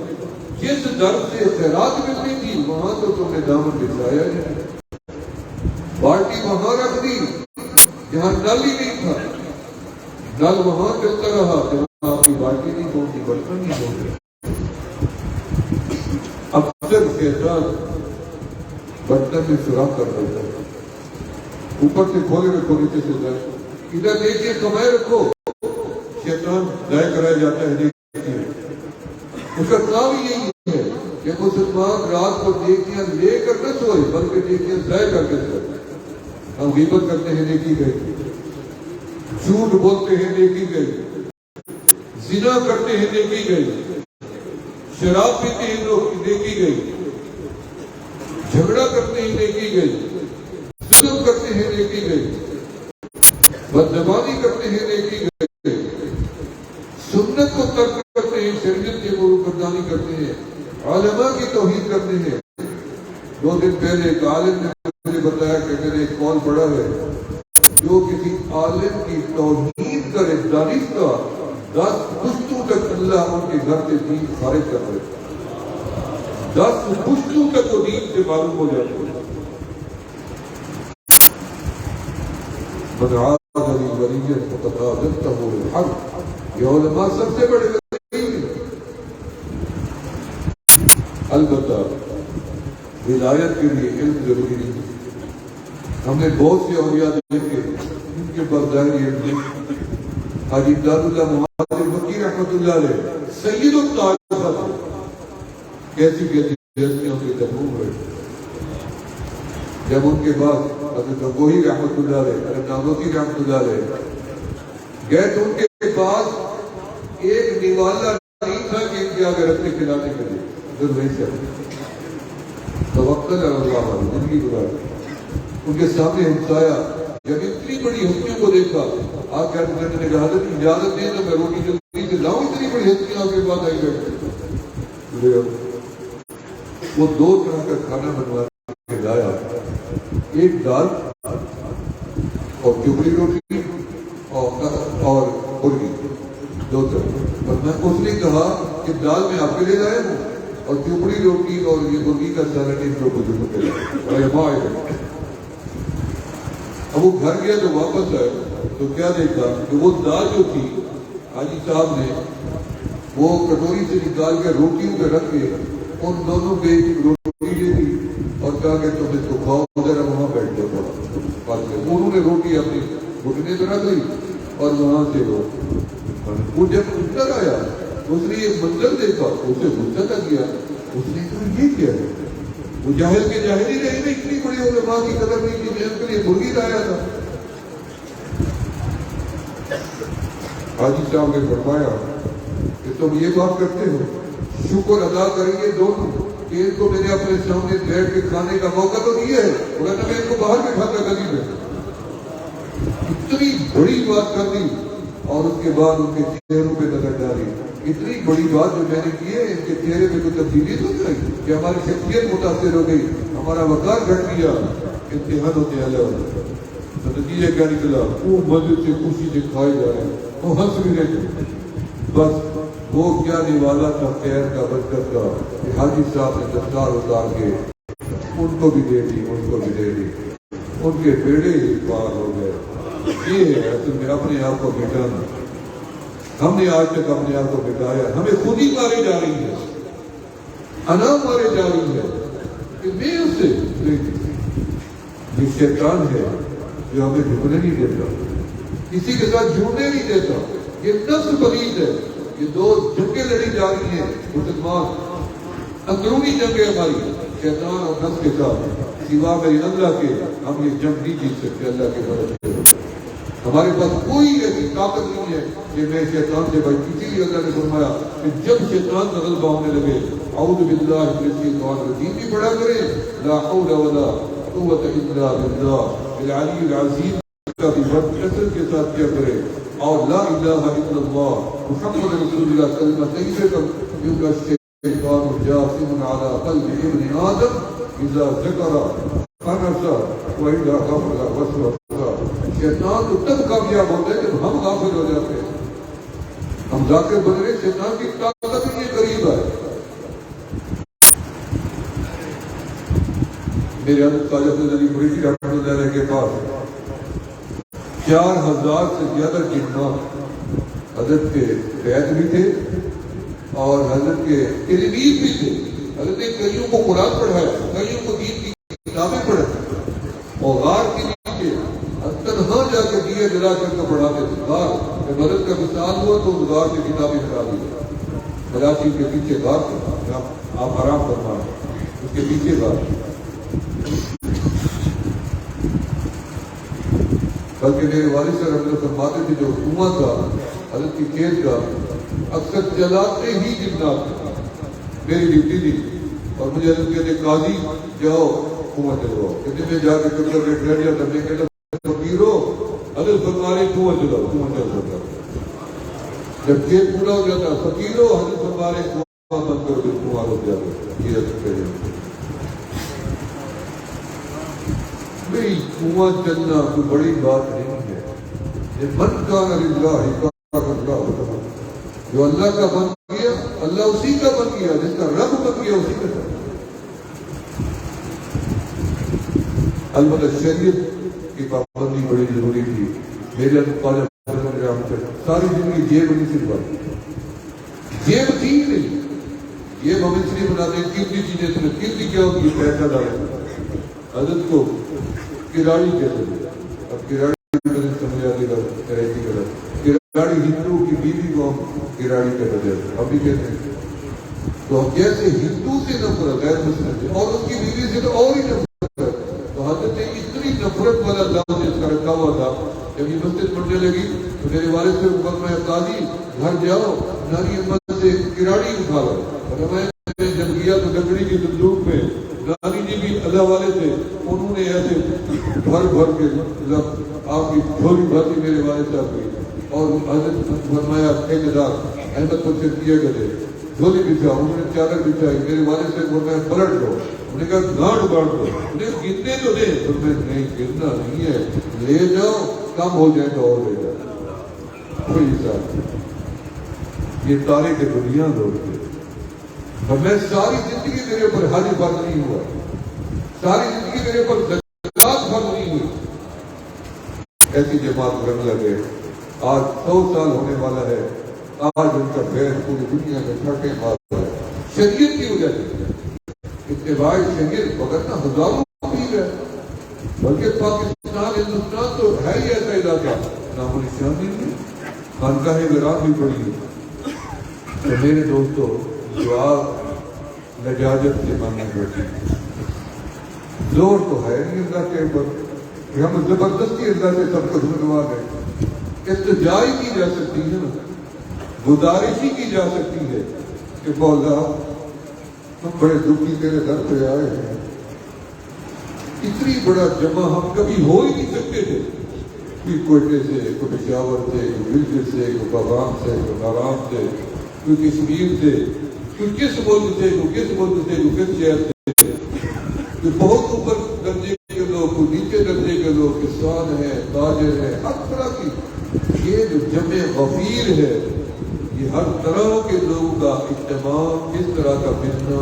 A: جس در سے خیرات ملنی تھی وہاں تو تم نے دامن بچھایا نہیں، بالٹی وہاں رکھ دی جہاں نل ہی نہیں تھا، نل وہاں چلتا رہا جہاں آپ کی بالٹی نہیں پہنچی، برتن نہیں پہنچے۔ اکثر شیطان برتن میں سوراخ کر دیتا ہے، اوپر سے کھولے رکھو نیچے سے جائے، ادھر دیکھیے کمائے رکھو، شیطان ضائع کرایا جاتا ہے۔ دیکھیے اس کا کام ہی یہی ہے کہ مسلمان رات کو نیکیاں لے کر نہ سوئے بلکہ نیکیاں ضائع کر کے سوئے۔ ہم غیبت کرتے ہیں نیکی گئی، جھوٹ بولتے ہیں نیکی گئی، زنا کرتے ہیں نیکی گئی، شراب پیتے ہیں لوگ نیکی گئی، جھگڑا کرتے ہیں نیکی گئی، ظلم کرتے ہیں نیکی گئی، بدزبانی کرتے ہیں نیکی گئی، سنت کو ترک کرتے ہیں، شریعت کی بروکردانی کرتے ہیں، علماء کی توہین کرتے ہیں۔ 2 دن پہلے ایک عالم نے مجھے بتایا کہ میں نے ایک قول پڑھا ہے، جو کسی عالم کی توہین کرے دانستہ 10 پشتوں تک اللہ ان کے گھر سے دین خارج کر رہے، 10 پشتوں تک وہ دین سے معلوم ہو جاتے ہیں۔ بدعات علی ولیت فتقاضتہ الحق، یہ علماء سب سے بڑے ولی ہیں۔ البتہ ولایت کے لیے علم ضروری نہیں۔ ہم نے بہت سے اولیاء دیکھے ان کے پاس ظاہری علم نہیں۔ حاجی عبد اللہ مہاجر مکی رحمۃ اللہ علیہ سید الطائفہ کیسی ہستیوں کے ترجمہ ہوئے، جب ان کے بعد حضرت گوہی رحمۃ اللہ علیہ، حضرت نانوتوی رحمۃ اللہ علیہ گئے تو ان کے پاس ایک نوالا نہیں تھا کہ ان کے آگے رکھنے کھلانے کے لیے، ادھر وہیں سے توکل اللہ علیہ زندگی گزار۔ ان کے سامنے ہمسایا جب اتنی بڑی ہستیوں کو دیکھا، آپ کہتے ہیں کہ حضرت اجازت دیں تو میں روٹی جلدی سے لاؤں، اتنی بڑی ہستیاں آپ کے پاس آئی بیٹھے۔ وہ 2 طرح کا کھانا بنوا کے لایا، ایک دال اور چپڑی روٹی اور مرغی، 2 طرح۔ اور میں اس نے کہا کہ دال میں آپ کے لیے لایا ہوں اور چپڑی روٹی اور یہ مرغی کا سالن ان کو بزرگوں کے لیے۔ اب وہ گھر گیا تو واپس آئے تو کیا دیکھا کہ وہ دال جو تھی حاجی صاحب نے وہ کٹوری سے نکال کے روٹیوں پہ رکھ کے ان دونوں پہ روٹی لے دی اور کہا کہ تم اس کو کھاؤ، ذرا وہاں بیٹھ جاؤ۔ انہوں نے روٹی اپنی گھٹنے پہ رکھ لی اور وہاں سے وہ جب اندر آیا اس نے یہ منظر دیکھا، اسے غصہ تک گیا، اس نے کہا یہ کیا ہے؟ وہ جاہل کے جاہل ہی رہے، اتنی بڑی علماء کی قدر نہیں کی، میں اس کے لیے مرغی لایا تھا۔ حاجی صاحب نے فرمایا کہ تم یہ بات کرتے ہو، شکر ادا کریں گے دونوں کہ ان کو میں نے اپنے سامنے بیٹھ کے کھانے کا موقع تو دیا ہے، ورنہ میں ان کو باہر بٹھاتا گلی میں۔ اتنی بڑی بات کر دی اور اس کے بعد ان کے چہروں پہ نظر ڈالی اتنی بڑی بات جو میں نے کی ہے، ان کے چہرے میں کوئی تبدیلی تو نہیں آئی کہ ہماری شخصیت متاثر ہو گئی، ہمارا وقار گھٹ گیا؟ امتحان ہوتے ہیں اللہ، تو نتیجہ کیا نکلا؟ وہ مزے سے خوشی سے کھائے جا رہے ہیں، وہ ہنس بھی رہے، بس وہ کیا نوالا تھا خیر کا برکت کا کہ حاجی صاحب نے دستار اتار کے ان کو بھی دے دی، ان کو بھی دے دی، ان کے بیڑے ہی پار ہو گئے۔ یہ ہے اصل میں اپنے آپ کو مٹانا۔ ہم نے آج تک اپنے آپ کو مٹایا، ہمیں خود ہی مارے جا رہی ہے، انا مارے جا رہی ہے کہ میں اس سے یہ شیطان ہے جو ہمیں جھکنے نہیں دیتا، کسی کے ساتھ جڑنے نہیں دیتا، یہ نفس پلید ہے۔ یہ دو جنگیں لڑی جا رہی ہیں مسلمان، اندرونی جنگیں ہماری شیطان اور نفس کے ساتھ، سوا میری اللہ کے ہم یہ جنگ نہیں جیت سکتے اللہ کے مدد سے۔ ہمارے پاس کوئی ایسی طاقت نہیں ہے کہ میں شیطان سے بچ، اسی لیے اللہ نے فرمایا کہ جب شیطان کا غلبہ ہونے لگے اعوذ باللہ من الشیطان الرجیم بھی پڑھا کریں، لا حول ولا قوت الا باللہ العلی العظیم کا بھی اثر کے ساتھ کیا کرے، اور لا الہ الا اللہ محمد رسول اللہ کلمہ طیبہ کا کیونکہ الشیطان جاثم علی قلب ابن آدم اذا ذکر فنسى واذا غفل وسوس۔ شیطان تو تب کامیاب ہوتا ہے جب ہم غافل ہو جاتے ہیں، ہم ذاکر بن رہے، شیطان کی طاقت ہی یہ قریب ہے۔ میرے حضرت خواجہ فیض علی قریشی رحمۃ اللہ علیہ کے پاس 4000 سے زیادہ جنات حضرت کے بیت بھی تھے اور حضرت کے تلامید بھی تھے۔ حضرت نے کئیوں کو قرآن پڑھایا، کئیوں کو دین کی کتابیں پڑھائی، اور غار کے نیچے تنہا جا کے دیے جلا کر کے پڑھاتے تھے۔ غار جب حضرت کا وصال ہوا تو اس غار کی کتابیں ہٹا دی، کراچی کے پیچھے غار تھا، آپ آرام فرما، اس کے پیچھے غار، بلکہ میرے والد صاحب حضرت فرماتے تھے جو کنواں تھا حضرت کی کھیت کا اکثر جلاتے ہی جنات تھے۔ میری ڈیوٹی تھی اور مجھے حضرت کہتے قاضی جاؤ کنواں چلواؤ، کہتے میں جا کے چکر بیٹھ رہ جاتا، میں کہتا فقیرو حضرت فرمارے کنواں چلاؤ، کنواں چل سکتا، جب کھیت پورا ہو جاتا فقیرو حضرت فرمارے کنواں بند کرو، کنواں رک جاتا، یہ حضرت کہتے ہیں۔ بھئی کنواں چلنا کوئی بڑی بات نہیں ہے، یہ من کان للہ کان اللہ ہوتا، جو اللہ کا بن کیا اللہ اسی کا بن کیا، جس کا رب بن کیا اسی کا بن۔ البتہ شریعت کی پابندی بڑی ضروری تھی۔ میرے خواجہ ساری زندگی جیب نہیں سلوائی، جیب تھی نہیں، جیب ہم اس لیے بناتے ہیں قیمتی چیزیں، قیمتی کیا ہوتی ہے؟ پیسہ ڈالے۔ حضرت کو کراڑی کہتے ہیں، اب کراڑی سمجھا دے گا کراچی کا، کراڑی ہندو کی بیوی کو ہم کراڑی کہتے ہیں، ابھی کہتے ہیں۔ تو جیسے ہندو سے نفرت غیر مسلم سے، اور اس کی بیوی سے تو اور ہی نفرت ہے، تو حضرت نے اتنی نفرت والا لفظ اس کا رکھا ہوا تھا۔ جب یہ مسجد پڑھنے لگی تو میرے والد سے فرمایا قاضی گھر جاؤ نانی امت سے کراڑی اٹھا لو، اور میں جب گیا تو لکڑی کی صندوق میں نانی جی بھی اللہ والے تھے، انہوں نے ایسے بھر بھر کے آپ کی جھولی بھرتی میرے والد صاحب کی، اور حضرت فرمایا ٹھیکیدار احمد پر سے کیے گئے جھولی بچھا، انہوں نے چادر بچھائی، میرے والد سے فرمایا پلٹ دو، انہوں نے کہا گانٹ باندھ دو، انہیں گرنے تو دیں، تو میں نہیں گرنا نہیں ہے، لے جاؤ کم ہو جائے تو اور لے جاؤ۔ کوئی صاحب یہ تاریخ دنیا لوگ تھے، اور میں ساری زندگی میرے اوپر حج فرض نہیں ہوا، ساری زندگی میرے اوپر زکات فرض نہیں ہوئی، ایسی جماعت کرنے لگے۔ آج 100 سال ہونے والا ہے، آج ان کا فیض پوری دنیا میں چھٹے مار رہا ہے، شریعت کی وجہ سے، اتباع شریعت، وگرنہ ہزاروں پیر ہے، بلکہ پاکستان ہندوستان تو ہے ہی ایسا علاقہ، نام و نشان نہیں، خانقاہ ویران بھی پڑی ہے۔ تو میرے دوستو دعا لجاجت سے مانگنی پڑتی ہے، زور تو ہے نہیں اللہ کے اوپر کہ ہم زبردستی اللہ سے سب کو دھنوا دیں، استجائی کی جا سکتی ہے نا، گزارشی کی جا سکتی ہے کہ مولا ہم بڑے دکھی تیرے در پہ آئے ہیں، اتنی بڑا جمع ہم کبھی ہو ہی نہیں سکتے تھے، کوئی کوئٹے سے، کوئی پشاور سے، کوئی بلجر سے، کوئی بغام سے، کوئی نارام سے، کوئی کشمیر سے، کوئی کس ملک سے، کوئی کس ملک سے، کوئی کس شہر سے، کوئی بہت اوپر درجے کے لوگ، کوئی نیچے درجے کے لوگ، کسان ہیں، تاجر ہیں، ہر طرح کی یہ جو جمع غفیر ہے، یہ ہر طرح کے لوگوں کا اجتماع، اس طرح کا ملنا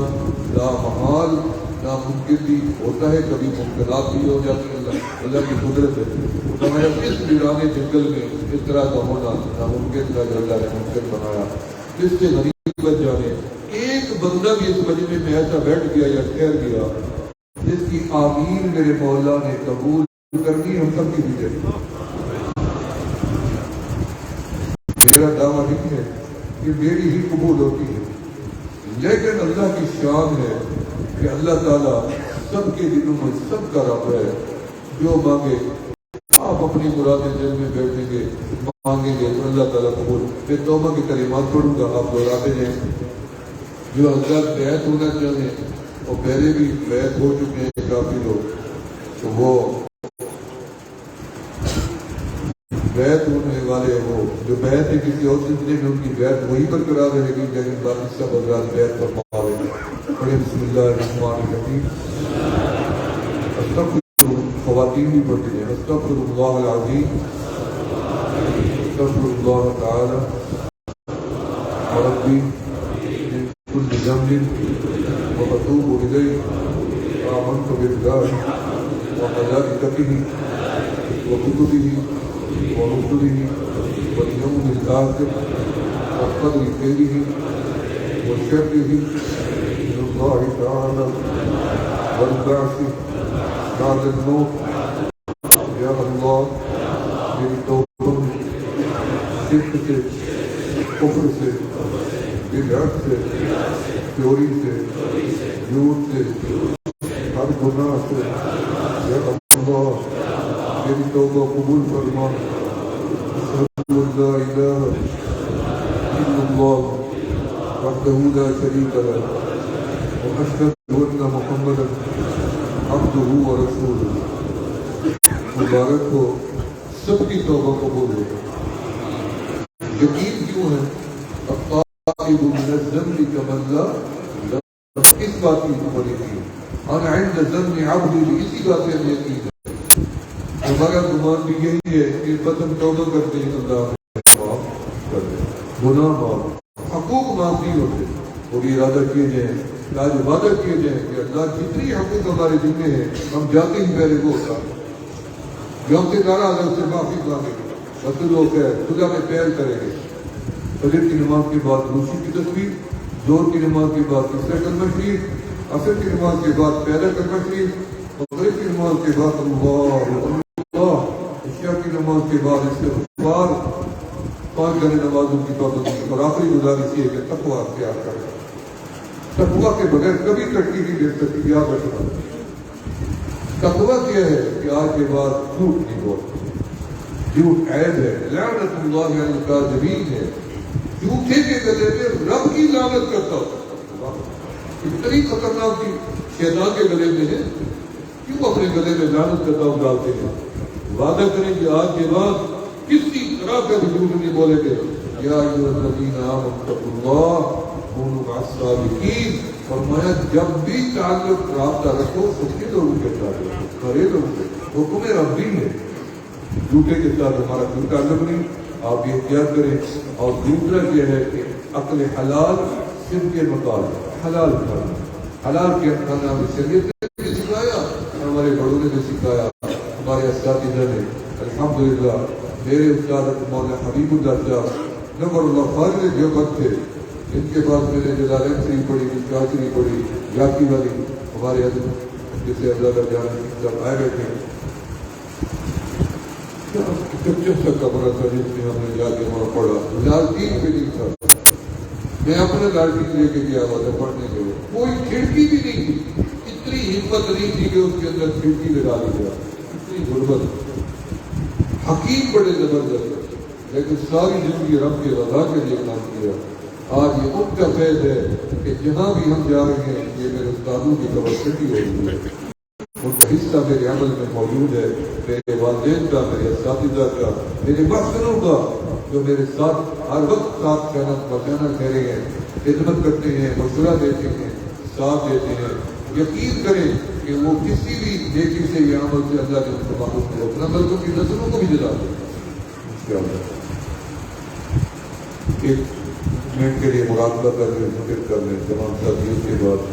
A: لامحال ناممکن بھی ہوتا ہے، کبھی ممکنات بھی ہو جاتی ہیں، اللہ کی قدرت ہے۔ ہمارا اس ویرانے جنگل میں اس طرح کا ہونا ناممکن تھا جو اللہ نے ممکن بنایا، جس سے غریب بچ جانے۔ ایک بندہ بھی اس مجمع میں ایسا بیٹھ گیا یا ٹھہر گیا جس کی آمین میرے مولا نے قبول کرنی، ہم سب کی بھی دے۔ میرا دعویٰ نہیں ہے کہ میری ہی قبول ہوتی ہے، لیکن اللہ کی شان ہے کہ اللہ تعالیٰ سب کے دلوں میں سب کا رب ہے۔ جو مانگے آپ اپنی مرادیں دل میں بیٹھیں گے، مانگیں گے تو اللہ تعالیٰ قبول۔ میں توبہ کی کلمات پڑھوں گا، آپ دہراتے جائیں۔ جو حضرات بیعت ہونا چاہیں وہ پہلے بھی بیعت ہو چکے ہیں کافی لوگ، تو وہ بیعت ہونے والے وہ جو بیعت ہے کسی اور سلسلے میں ان کی بیعت وہی برقرار رہے گی، لیکن باقی سب حضرات بیعت پر پاوے گے۔ پڑھیں بسم اللہ الرحمن الرحیم۔ استغفر، خواتین بھی پڑھتی ہیں، استغفر اللہ العظیم، استغفر اللہ تعالی ربی من کل ذنب واتوب الیہ، آمنت باللہ وملائکتہ وکتبہ ورسله واليوم الآخر والقدر خيره وشره من الله تعالى والبعث بعد الموت۔ یا اللہ میری توبہ شرک سے، کفر سے، بدعت سے، چوری سے، جھوٹ سے، ہر گناہ سے، یا اللہ میری توبہ قبول فرما۔ اشہد ان لا الہ الا اللہ وحدہ لا شریک لہ واشہد ان محمدا عبدہ ورسولہ۔ مبارک ہو سب کی توبہ قبول ہو۔ یقین کیوں ہے؟ التائب من الذنب کمن لا ذنب، اس بات کی بڑی تھی انا عند ظن عبدی، اسی بات سے یقین ہے۔ ہمارا گمان بھی یہی ہے کہ بس ہم توبہ کرتے ہیں اللہ معاف کر دے، گناہ معاف، حقوق معاف نہیں ہوتے، اور ارادہ کیے جائیں، آج وعدہ کیے جائیں کہ اللہ جتنی حقوق ہمارے ذمہ ہیں ہم جاتے ہی پہلے وہ ہوتا جو ہم سے ناراض ہے اس سے معافی مانگیں گے، بس لوگ ہے خدا میں پہل کریں گے۔ فجر کی نماز کے بعد روشی کی تصویر، زور کی نماز کے بعد تیسرا کلمہ شریف، عصر کی نماز کے بعد پہلا کلمہ شریف، مغرب کی نماز کے بعد اللہ، عشاء کی نماز کے بعد استغفار، 5 گھنٹے نمازوں کی پابندی، اور آخری گزارش یہ ہے کہ تقویٰ اختیار کریں۔ تقویٰ کے بغیر کبھی ترقی نہیں دے سکتی، یاد رکھنا۔ تقویٰ کیا ہے کہ آج کے بعد جھوٹ نہیں بولنا، جھوٹ عیب ہے، لعنت اللہ علی الکاذبین ہے، جھوٹے کے گلے میں رب کی لعنت کرتا ہو۔ اتنی خطرناک چیز شیطان کے گلے میں ہے، کیوں اپنے گلے میں لعنت کرتا ہوں ڈالتے ہیں؟ وعدہ کریں کہ آج کے بعد کسی طرح کا بھی جھوٹ نہیں بولے گے۔ یا ایھا الذین آمنوا اتقوا اللہ کونوا مع الصادقین، فرمایا جب بھی تعلق رابطہ رکھو سچے لوگوں کے ساتھ رکھو، کھرے لوگوں کے، حکم ربی ہے، جھوٹے کے ساتھ ہمارا کوئی تعلق نہیں، آپ یہ احتیاط کریں۔ اور دوسرا یہ ہے کہ عقل حلال صرف کے مطابق حلال کھانا، حلال کے کھانا ہمیں شریعت نے سکھایا، ہمارے بڑوں نے بھی سکھایا، ہمارے اساتذہ نے۔ الحمدللہ میرے استاد مولانا حبیب اللہ صاحب نور اللہ خالد دیوبند تھے، ان کے پاس میں نے جلالین شریف پڑھی، مشکوٰۃ شریف پڑھی، یاقی والی، ہمارے حضرت جسے عبداللہ جان صاحب آئے بیٹھے، کچھ سا کمرہ تھا جس میں ہم نے جا کے وہاں پڑھا، لالٹین بھی نہیں تھا، میں اپنے لالٹین لے کے گیا ہوا تھا پڑھنے کے لیے، کوئی کھڑکی بھی نہیں تھی، اتنی ہمت نہیں تھی کہ اس کے اندر کھڑکی لگا دی گیا، اتنی غربت۔ حکیم بڑے زبردست، لیکن ساری زندگی رب کے رضا کے لیے کام کیا۔ آج یہ ان کا فیض ہے کہ جہاں بھی ہم جا رہے ہیں یہ میرے استادوں کی توسطی ہو رہی ہے۔ ان کا حصہ میرے عمل میں موجود ہے، میرے والدین کا، میرے اساتذہ کا، میرے محسنوں کا، جو میرے ساتھ ہر وقت ساتھ کہنا کہہ رہے ہیں، خدمت کرتے ہیں، مشورہ دیتے ہیں، ساتھ دیتے ہیں. یقین کریں کہ وہ کسی بھی نیکی سے یا عمل سے اللہ نے ان کو معروف نہیں رکھنا، بلکہ ان کی نسلوں کو بھی جلا دے. ایک منٹ کے لیے مراقبہ کر لیں، فکر کر لیں تمام ساتھیوں کے بعد.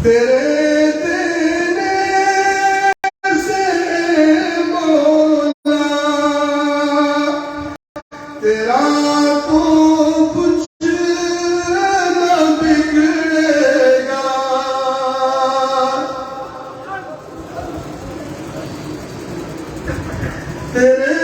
B: تیرے دینے سے مولا تیرا تو کچھ نہ بگڑے گا تیرے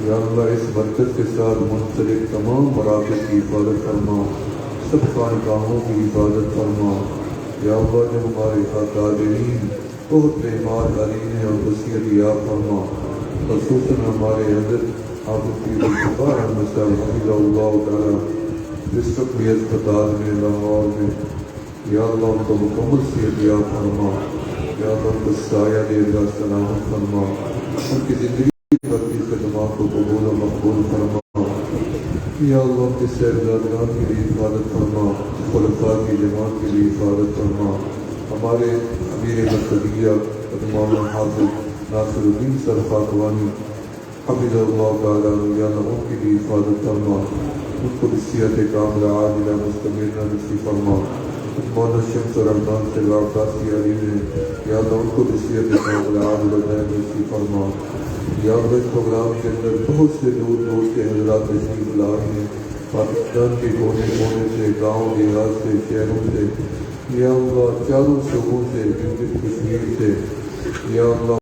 A: یا اللہ اس مرکز کے ساتھ منسلک تمام مراکز کی حفاظت فرما، سب خانقاہوں کی حفاظت فرما۔ یا اللہ جو ہمارے اکابرین بہت اعمال علی اور وصیت یاب فرما، خصوصاً ہمارے حضرت حافظ پیر الغفار احمد صاحب حفظہ اللہ تعالیٰ ڈسٹرکٹ میں اسپتال میں لاہور میں، یا اللہ ان کو مکمل صحت یاب فرما، یا اللہ ان کو سایہ دے گا سلامت فرما، ان کی زندگی کی خدمات کو قبول و مقبول فرما، یا اللہ ان کے صاحبزادگان کے لیے حفاظت فرما، خلفاء کی جماعت کے لیے حفاظت فرما، ہمارے امیر مرکزیہ مولانا حافظ ناصر الدین سر خاکوانی حفظہ اللہ تعالیٰ یا اللہ ان کے لیے حفاظت فرما، ان کو صحت کاملہ عاجلہ مستمرہ نصیب فرما، مولانا شمس الرحمن سے عباسی علی نے یا اللہ ان کو صحت کاملہ عاجلہ نصیب فرما۔ یا اللہ اس پروگرام کے اندر بہت سے دور دور کے حضرات تشریف لائے ہیں، پاکستان کے کونے کونے سے، گاؤں دیہات سے، شہروں سے، یا اللہ چاروں صوبوں سے، جنوبی کشمیر سے، یا اللہ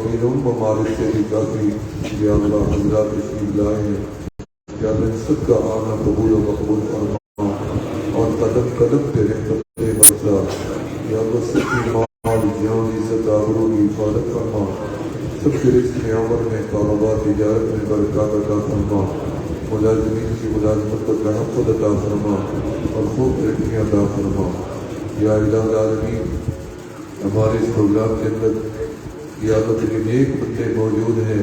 A: بیرون ممالک سے بھی کافی یا اللہ حضرات تشریف لائے ہیں، یا اللہ سب کا آنا قبول و مقبول فرما اور قدم قدم پہ رحمت برسا، یا اللہ سب کی مال جان عزت آبرو کی حفاظت فرما، سب کے رزق میں عمر میں کاروبار تجارت میں برکات عطا فرما، ملازمین کی ملازمت کو تحفظ عطا فرما اور خوب ترقیاں عطا فرما۔ یا الہ العالمین ہمارے اس پروگرام کے اندر یا اللہ تیرے نیک بندے موجود ہیں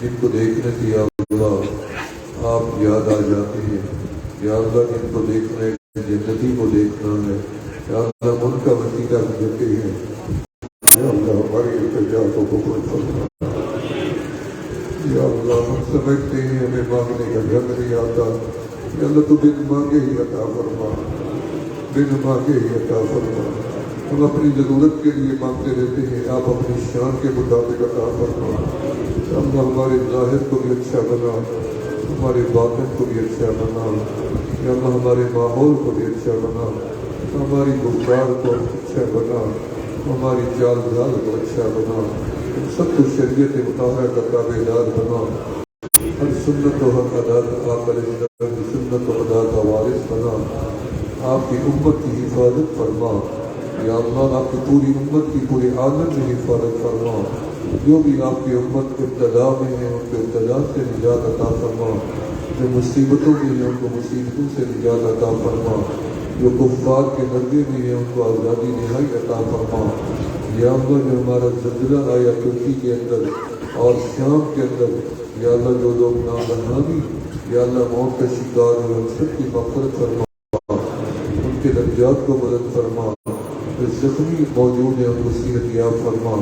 A: جن کو دیکھنے سے یا اللہ آپ یاد آ جاتے ہیں، یا اللہ جن کو دیکھنا ہے جنتی کو دیکھنا ہے، یا اللہ ان کا وسیلہ گزرتے ہیں، یا اللہ ہماری التجا کو قبول فرما۔ یا اللہ ہم سمجھتے ہیں ہمیں مانگنے کا ڈھنگ نہیں آتا، یا اللہ تو بن مانگے ہی عطا فرما، بن مانگے ہی عطا فرما، ہم اپنی ضرورت کے لیے مانگتے رہتے ہیں، آپ اپنی شان کے مطابق عطا فرما۔ یا اللہ ہمارے ظاہر کو بھی اچھا بنا، ہمارے باطن کو بھی اچھا بنا، یا اللہ ہمارے ماحول کو بھی اچھا بنا، ہماری گفتار کو اچھا بنا، ہماری چال ڈھال کو اچھا بنا، سب کو شریعت مطالعہ کا تابع دار بنا، ہر سنت و حق ادا کا سنت و ادا کا وارث بنا، آپ کی امت کی حفاظت فرما، یا اللہ آپ کی پوری امت کی پورے عالم میں حفاظت فرما، جو بھی آپ کی امت ابتدا میں ہیں ان کو ابتدا سے نجات عطا فرما، جو مصیبتوں میں ہیں ان کو مصیبتوں سے نجات عطا فرما، جو کفار کے درگے میں ہیں ان کو آزادی نہائی عطا فرما۔ یا اللہ جو ہمارا زلزلہ آیا ترکی کے اندر اور شام کے اندر، یا اللہ جو لوگ نابہانی یا اللہ موت کا شکار ہوئے ان سب کی مغفرت فرما، ان کے درجات کو بلند فرما، جو زخمی موجود ہیں ان کو صحت یاب فرما،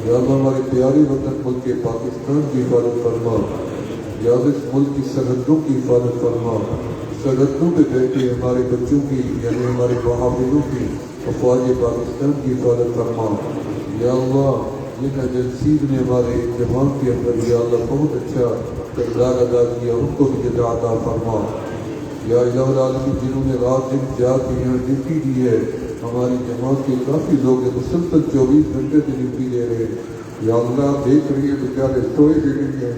A: یا اللہ ہمارے پیارے وطن ملک پاکستان کی حفاظت فرما، یا اللہ اس ملک کی سرحدوں کی حفاظت فرما، سرحدوں پہ بیٹھے ہمارے بچوں کی یعنی ہمارے محافظوں کی افواج پاکستان کی حفاظت فرما۔ یا اللہ جن ایجنسیز نے ہمارے اجتماع کے اندر یا اللہ بہت اچھا کردار ادا کیا ان کو بھی جزا عطا فرما۔ یا الہ العالمین جنہوں نے رات دن جا کے یہاں ڈیوٹی دی ہے، ہماری جماعت کے کافی لوگ مسلسل 24 گھنٹے سے ڈیوٹی دے رہے ہیں، یا اللہ آپ دیکھ رہی ہیں بیچارے سوئے بھی نہیں ہیں،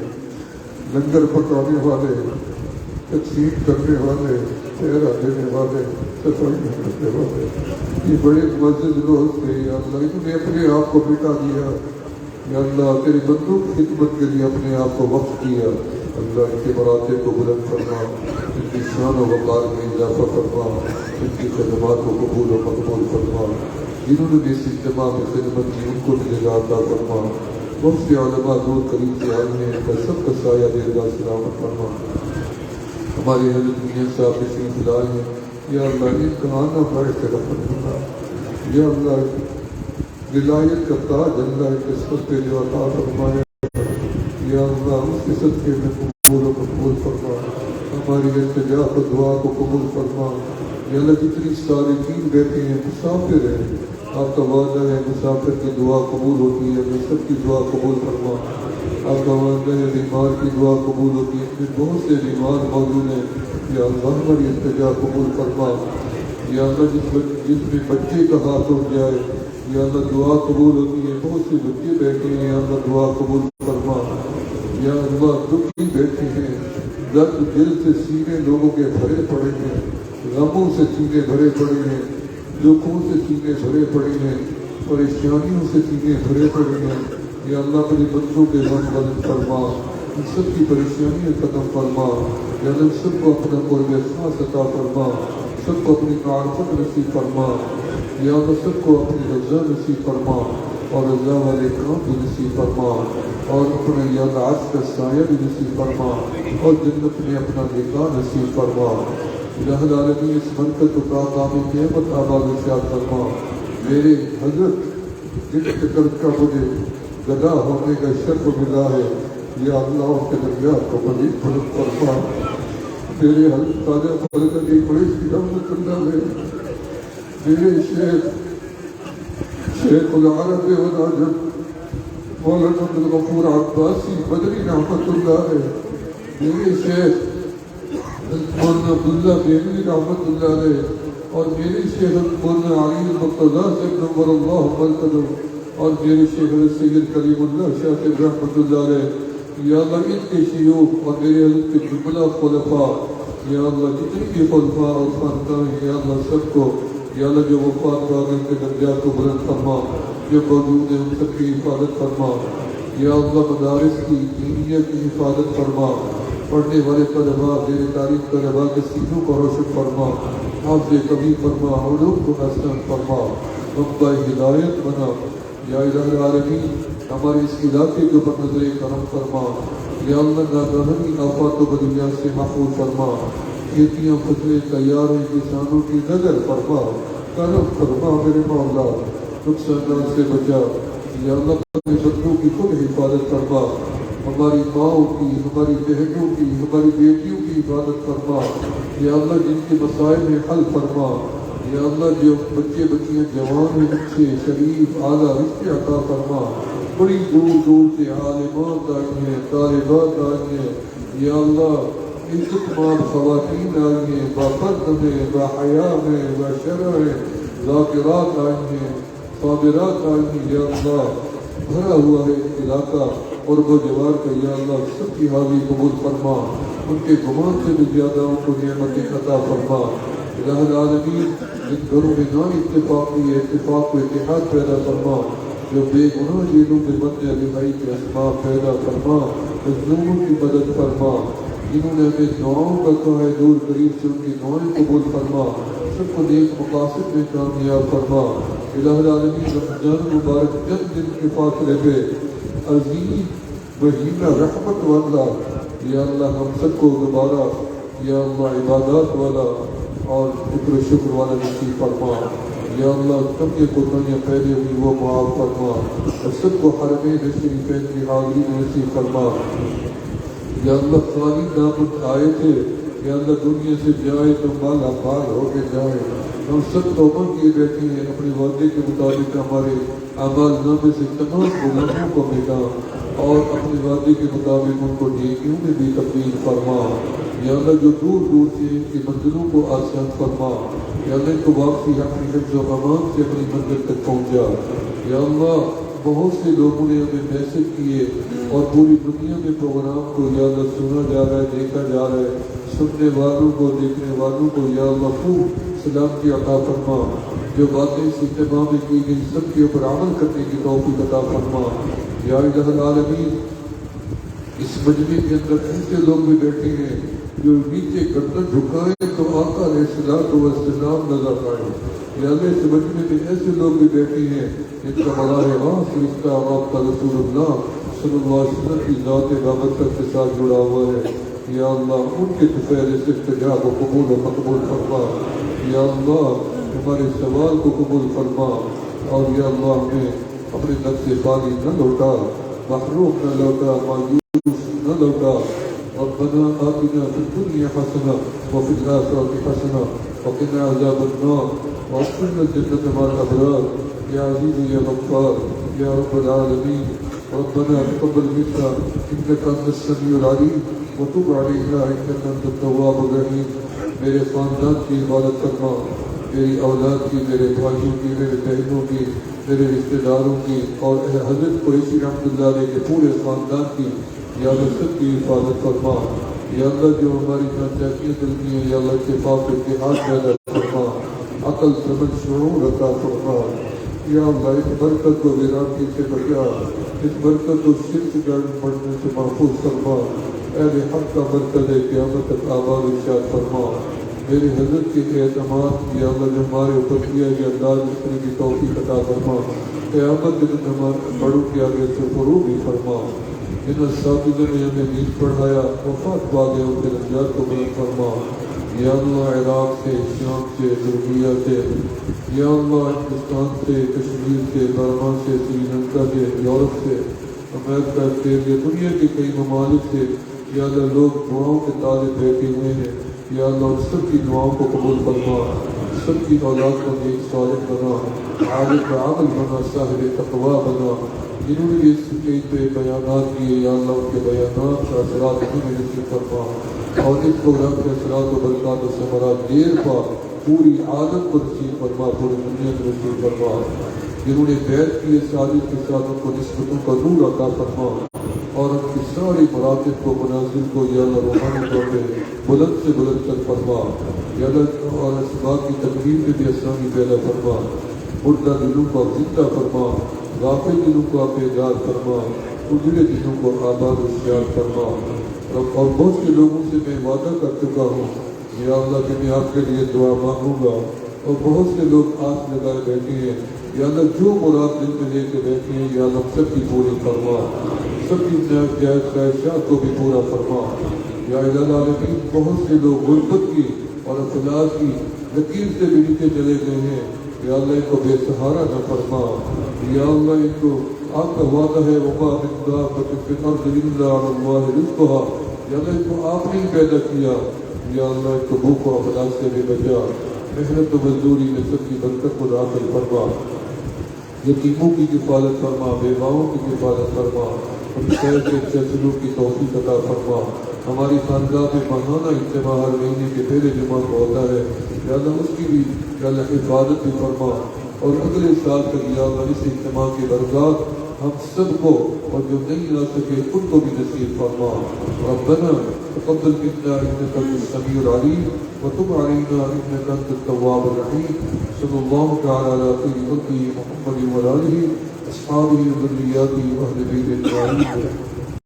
A: لنگر پکانے والے، تقسیم کرنے والے، چہرہ دینے والے، صفائی کرنے والے، یہ بڑے معزز لوگ تھے، یا اللہ انہوں نے اپنے آپ کو مٹا دیا، یا اللہ تیرے بندوں کی خدمت کے لیے اپنے آپ کو وقف کیا، اللہ ان کے مراتب کو بلند فرما، ان کی شان و وقار میں اضافہ فرما، ان کی خدمات کو قبول و مقبول فرما، جنہوں نے بھی اس اجتماع میں خدمت کی ان کو بھی جزا عطا فرما، بہت سے علماء دور قریب سے آئے ہیں، ان کا سب کا سایہ دے گا سلامت فرما۔ ہمارے حضرت میاں صاحب تشریف لائے ہیں، یا اللہ ان کا آنا باعث رحمت بنا، یا اللہ ولایت کا تاج اللہ کے سب پہ جو عطا فرمایا، یا اللہ اس کے صدقے میں قبول و مقبول فرما، ہماری التجا و دعا کو قبول فرما، یا اللہ جتنی صالحین بیٹھے ہیں مسافر ہیں، آپ کا وعدہ ہے مسافر کی دعا قبول ہوتی ہے، میں سب کی دعا قبول فرما، آپ کا وعدہ ہے بیمار کی دعا قبول ہوتی ہے، میں بہت سے بیمار موجود ہیں، یا اللہ ہماری التجا قبول فرما، یا اللہ جس میں بچے کا ہاتھ اٹھ جائے، یا اللہ دعا قبول ہوتی ہے، بہت سے بچے بیٹھے ہیں، یا اللہ دعا قبول فرما، یا اللہ دکھی بیٹھے ہیں، درد دل سے سینے لوگوں کے بھرے پڑے ہیں، غموں سے سینے بھرے پڑے ہیں، دکھوں سے سینے بھرے پڑے ہیں، پریشانیوں سے سینے بھرے پڑے ہیں۔ یا اللہ اپنے بندوں کے غم بلند فرما، ان سب کی پریشانیاں ختم فرما۔ یا اللہ سب کو اپنا قرب خاص عطا فرما، سب کو اپنی معرفت نصیب فرما۔ یا اللہ سب کو اپنی رضا نصیب فرما اور رضا والے کام بھی نصیب فرما، اور اپنے یا اللہ عرش کا سایہ بھی نصیب فرما، اور جنت میں اپنا نکاح نصیب فرما۔ الہ العالمین اس برکت و کام نعمت آباد ارشاد فرما۔ میرے حضرت جن کے طرف کا مجھے گدا ہونے کا شرف ملا ہے، یا اللہ ان کے درجات کو مزید بلند فرما۔ میرے حضرت خواجہ فرید علی قریشی رحمۃ اللہ علیہ، میرے شیخ العرب والعجم مولانا عبدالغفور عباسی بدری رحمۃ اللہ علیہ، میرے شیخ مولانا عبداللہ بیلوی رحمۃ اللہ علیہ، اور میرے شیخ مولانا علی المرتضیٰ سے نور اللہ مرکزہ، اور میرے شیخ سید کریم اللہ شاہ صاحب رحمۃ اللہ علیہ۔ یا اللہ ان کے شیوخ اور میرے حضرت کے جملہ خلفاء، یا اللہ جتنی بھی خلفاء اور خاندان ہیں، یا اللہ سب کو، یا اللہ جو وفات پا گئے ان کے درجات کو بلند فرما، جو موجود ہیں ان سب کی حفاظت فرما۔ یا اللہ مدارس کی دینیت کی حفاظت فرما، پڑھنے والے طلباء زیر تعلیم طلباء کے سینوں کو روشن فرما، حافظ کبھی فرما، علوم کو حسن فرما، منبع ہدایت بنا۔ یا الہ العالمین ہمارے اس علاقے کے اوپر نظر کرم فرما۔ یا اللہ ناگہانی آفات و بدیات سے محفوظ فرما، کھیتیاں فصلیں تیار ہیں، کسانوں کی نظر فرما، کرم فرما میرے مولا، نقصانات سے بچا۔ یا اللہ اپنے بندوں کی خود حفاظت فرما، ہماری ماؤں کی، ہماری بہنوں کی، ہماری بیٹیوں کی حفاظت فرما۔ یا اللہ جن کے مسائل میں حل فرما۔ یا اللہ جو بچے بچیاں جوان ہیں اچھے شریف اعلیٰ رشتے عطا فرما۔ بڑی دور دور سے عالمات آئی ہیں، طالبات آئی ہیں، یا اللہ عزت مند خواتین آئی ہیں، باپرد میں، باحیا میں، باشرع ہیں، ذاکرات آئی ہیں، صابرات آئی ہیں۔ یا اللہ بھرا ہوا ہے علاقہ قرب و جوار کا، یا اللہ سب کی حاضری قبول فرما، ان کے گمان سے بھی زیادہ ان کو نعمت عطا فرما۔ الہ العالمین جن گھروں میں نا اتفاقی ہے، اتفاق و اتحاد پیدا فرما، جو بے گناہ جیلوں میں بند رہائی کے اسباب پیدا فرما، مظلوموں کی مدد فرما، جنہوں نے ہمیں دعاؤں کا کہا ہے دور قریب سے ان کی دعائیں قبول فرما، سب کو نیک مقاصد میں کامیاب فرما۔ الہ العالمین رمضان مبارک چند دن کے فاصلے پہ عظیم مہینہ رحمت والا، یا اللہ ہم سب کو دوبارہ یا اللہ عبادات والا اور شکر و شکر والا نصیب فرما۔ یا اللہ سب کے قربانیاں پہلے ہوئی وہ معاف فرما، اور سب کو حرمین شریفین کی حاضری میں نصیب فرما۔ یا اللہ خالی دامن آئے تھے، یا اللہ دنیا سے جائے تو مالا مال ہو کے جائے، ہم سب توبہ کیے بیٹھے ہیں، اپنے وعدے کے مطابق ہمارے اعمال نامے سے تمام گناہوں کو مٹا، اور اپنے وعدے کے مطابق ان کو نیکیوں میں بھی تبدیل فرما۔ یا اللہ جو دور دور سے ان کی منزلوں کو آسان فرما، یا اللہ ان کو واپسی اپنی حفظ و امان سے اپنی منزل تک پہنچا۔ یا اللہ بہت سے لوگوں نے ہمیں میسج کیے اور پوری دنیا میں پروگرام کو یا اللہ سنا جا رہا ہے، دیکھا جا رہا ہے، سننے والوں کو دیکھنے والوں کو یا اللہ خوب سلامتی عطا فرما، جو باتیں اس اجتماع میں کی گئی سب کے اوپر عمل کرنے کی توفیق عطا فرما۔ یا الہ العالمین اس مجمع کے اندر ایسے لوگ بھی بیٹھے ہیں جو نیچے گردن جھکائیں تو آقا علیہ السلام نظر آئے۔ یا اللہ اس مجمع میں ایسے لوگ بھی بیٹھے ہیں جن کا براہ راست رشتہ رابطہ رسول اللہ صلی اللہ علیہ وسلم کی ذات بابرکت کے ساتھ جڑا ہوا ہے۔ یا اللہ ان کے طفیل سے استجاب و قبول و مقبول فرما۔ یا اللہ ہمارے سوال کو قبول فرما، اور یا اللہ ہمیں اپنے نفس خالی نہ لوٹا، محروم نہ لوٹا، مایوس نہ لوٹا۔ ربنا آتنا في الدنيا حسنة وفي الآخرة حسنة وقنا عذاب النار وادخلنا الجنة مع الأبرار يا عزيز يا غفار يا رب العالمين۔ ربنا تقبل منا إنك أنت السميع العليم وتب علينا إنك أنت التواب الرحيم۔ میرے خاندان کی حفاظت فرما، میری اولاد کی، میرے بھائیوں کی، میرے بہنوں کی، میرے رشتہ داروں کی، اور حضرت قریشی رحمۃ اللہ علیہ کے پورے خاندان کی یا اللہ سب کی حفاظت فرما یا اللہ جو ہماری ناچاکیاں دلتی ہیں یا اللہ اتفاق کر کے ہاتھ پیدا فرما عقل سمجھ شعور عطا فرما یا اللہ اس برکت کو ویرانی سے بچا اس برکت کو شرک گرد پڑھنے سے محفوظ فرما اہل حق کا مرکز قیامت تک آباد ارشاد فرما میرے حضرت کے اعتماد یا اللہ جو ہمارے اوپر کیا یہ انداز رکھنے کی توفیق عطا فرما قیامت کے دن ہمارے بڑوں کے آگے سے فروغ بھی فرما جن اساتذہ نے ہمیں دین پڑھایا وفات پا گئے ان کے درجات کو بلند فرما یا اللہ عراق سے شام سے ترکیہ سے یا اللہ ہندوستان سے کشمیر سے برما سے سری لنکا سے یورپ سے امریکہ آسٹریلیا دنیا کے کئی ممالک سے یا اللہ لوگ دعاؤں کے تالے بیٹھے ہوئے ہیں یا اللہ سب کی دعاؤں کو قبول فرما سب کی اولاد کو نیک صالح بنا عالم عمل بنا صاحب تقوی بنا جنہوں نے اس سٹیج پہ بیانات کیے یا اللہ ان کے بیانات کا اثرات انہیں نصیب فرما اور اس پروگرام کے اثرات و برکات و ثمرات دیر پا پوری عالم کو نصیب فرما پوری دنیا کو نصیب فرما جنہوں نے بیعت کیے سازش کے ساتھ ان کو نسبتوں کا نور عطا فرما اور ان کی ساری مراتب کو منازل کو یا اللہ روحانی طور پہ بلند سے بلند کر فرما یا اللہ اور اسباب کی تقریر میں بھی آسانی پیدا فرما مردہ دلوں کو زندہ فرما غافل دلوں کو آپ بیدار فرما اجڑے دلوں کو آباد و شاد فرما اور بہت سے لوگوں سے میں وعدہ کر چکا ہوں یا اللہ کہ میں آپ کے لیے دعا مانگوں گا اور بہت سے لوگ آس لگائے بیٹھے ہیں یا اللہ جو مراد دل میں لے کے بیٹھے ہیں یا اللہ سب کی پوری فرما سب کی جائز خواہشات کو بھی پورا فرما یا الہ العالمین بہت سے لوگ غربت کی اور افلاس کی لکیر سے بھی نیچے چلے گئے ہیں یا اللہ ان کو بے سہارا نہ فرما یا اللہ ان کو آپ کا وعدہ ہے وما من دابۃ فی الارض الا علی اللہ رزقها یا اللہ ان کو آپ نے ہی پیدا کیا یا اللہ ان کو بھوک و افلاس سے بھی بچا محنت و مزدوری میں سب کی برکت کو داخل فرما یتیموں کی حفاظت فرما بیواؤں کی حفاظت فرما ان خیر کے اچھے سلوک کی توفیق عطا فرما ہماری خاندان میں ماہانہ اجتماع ہر مہینے کے پہلے جمعہ کو ہوتا ہے یا اللہ اس کی بھی یا اللہ حفاظت بھی فرما اور اگلے سال تک یا اللہ اس اجتماع کی برکات ہم سب کو اور جو نہیں آ سکے ان کو بھی نصیب فرما ربنا تقبل منا انك انت السميع العليم وتب علينا انك انت التواب الرحيم صلى الله تعالى على خير خلقه محمد وعلى اله اصحابه وذرياته واهل بيته اجمعين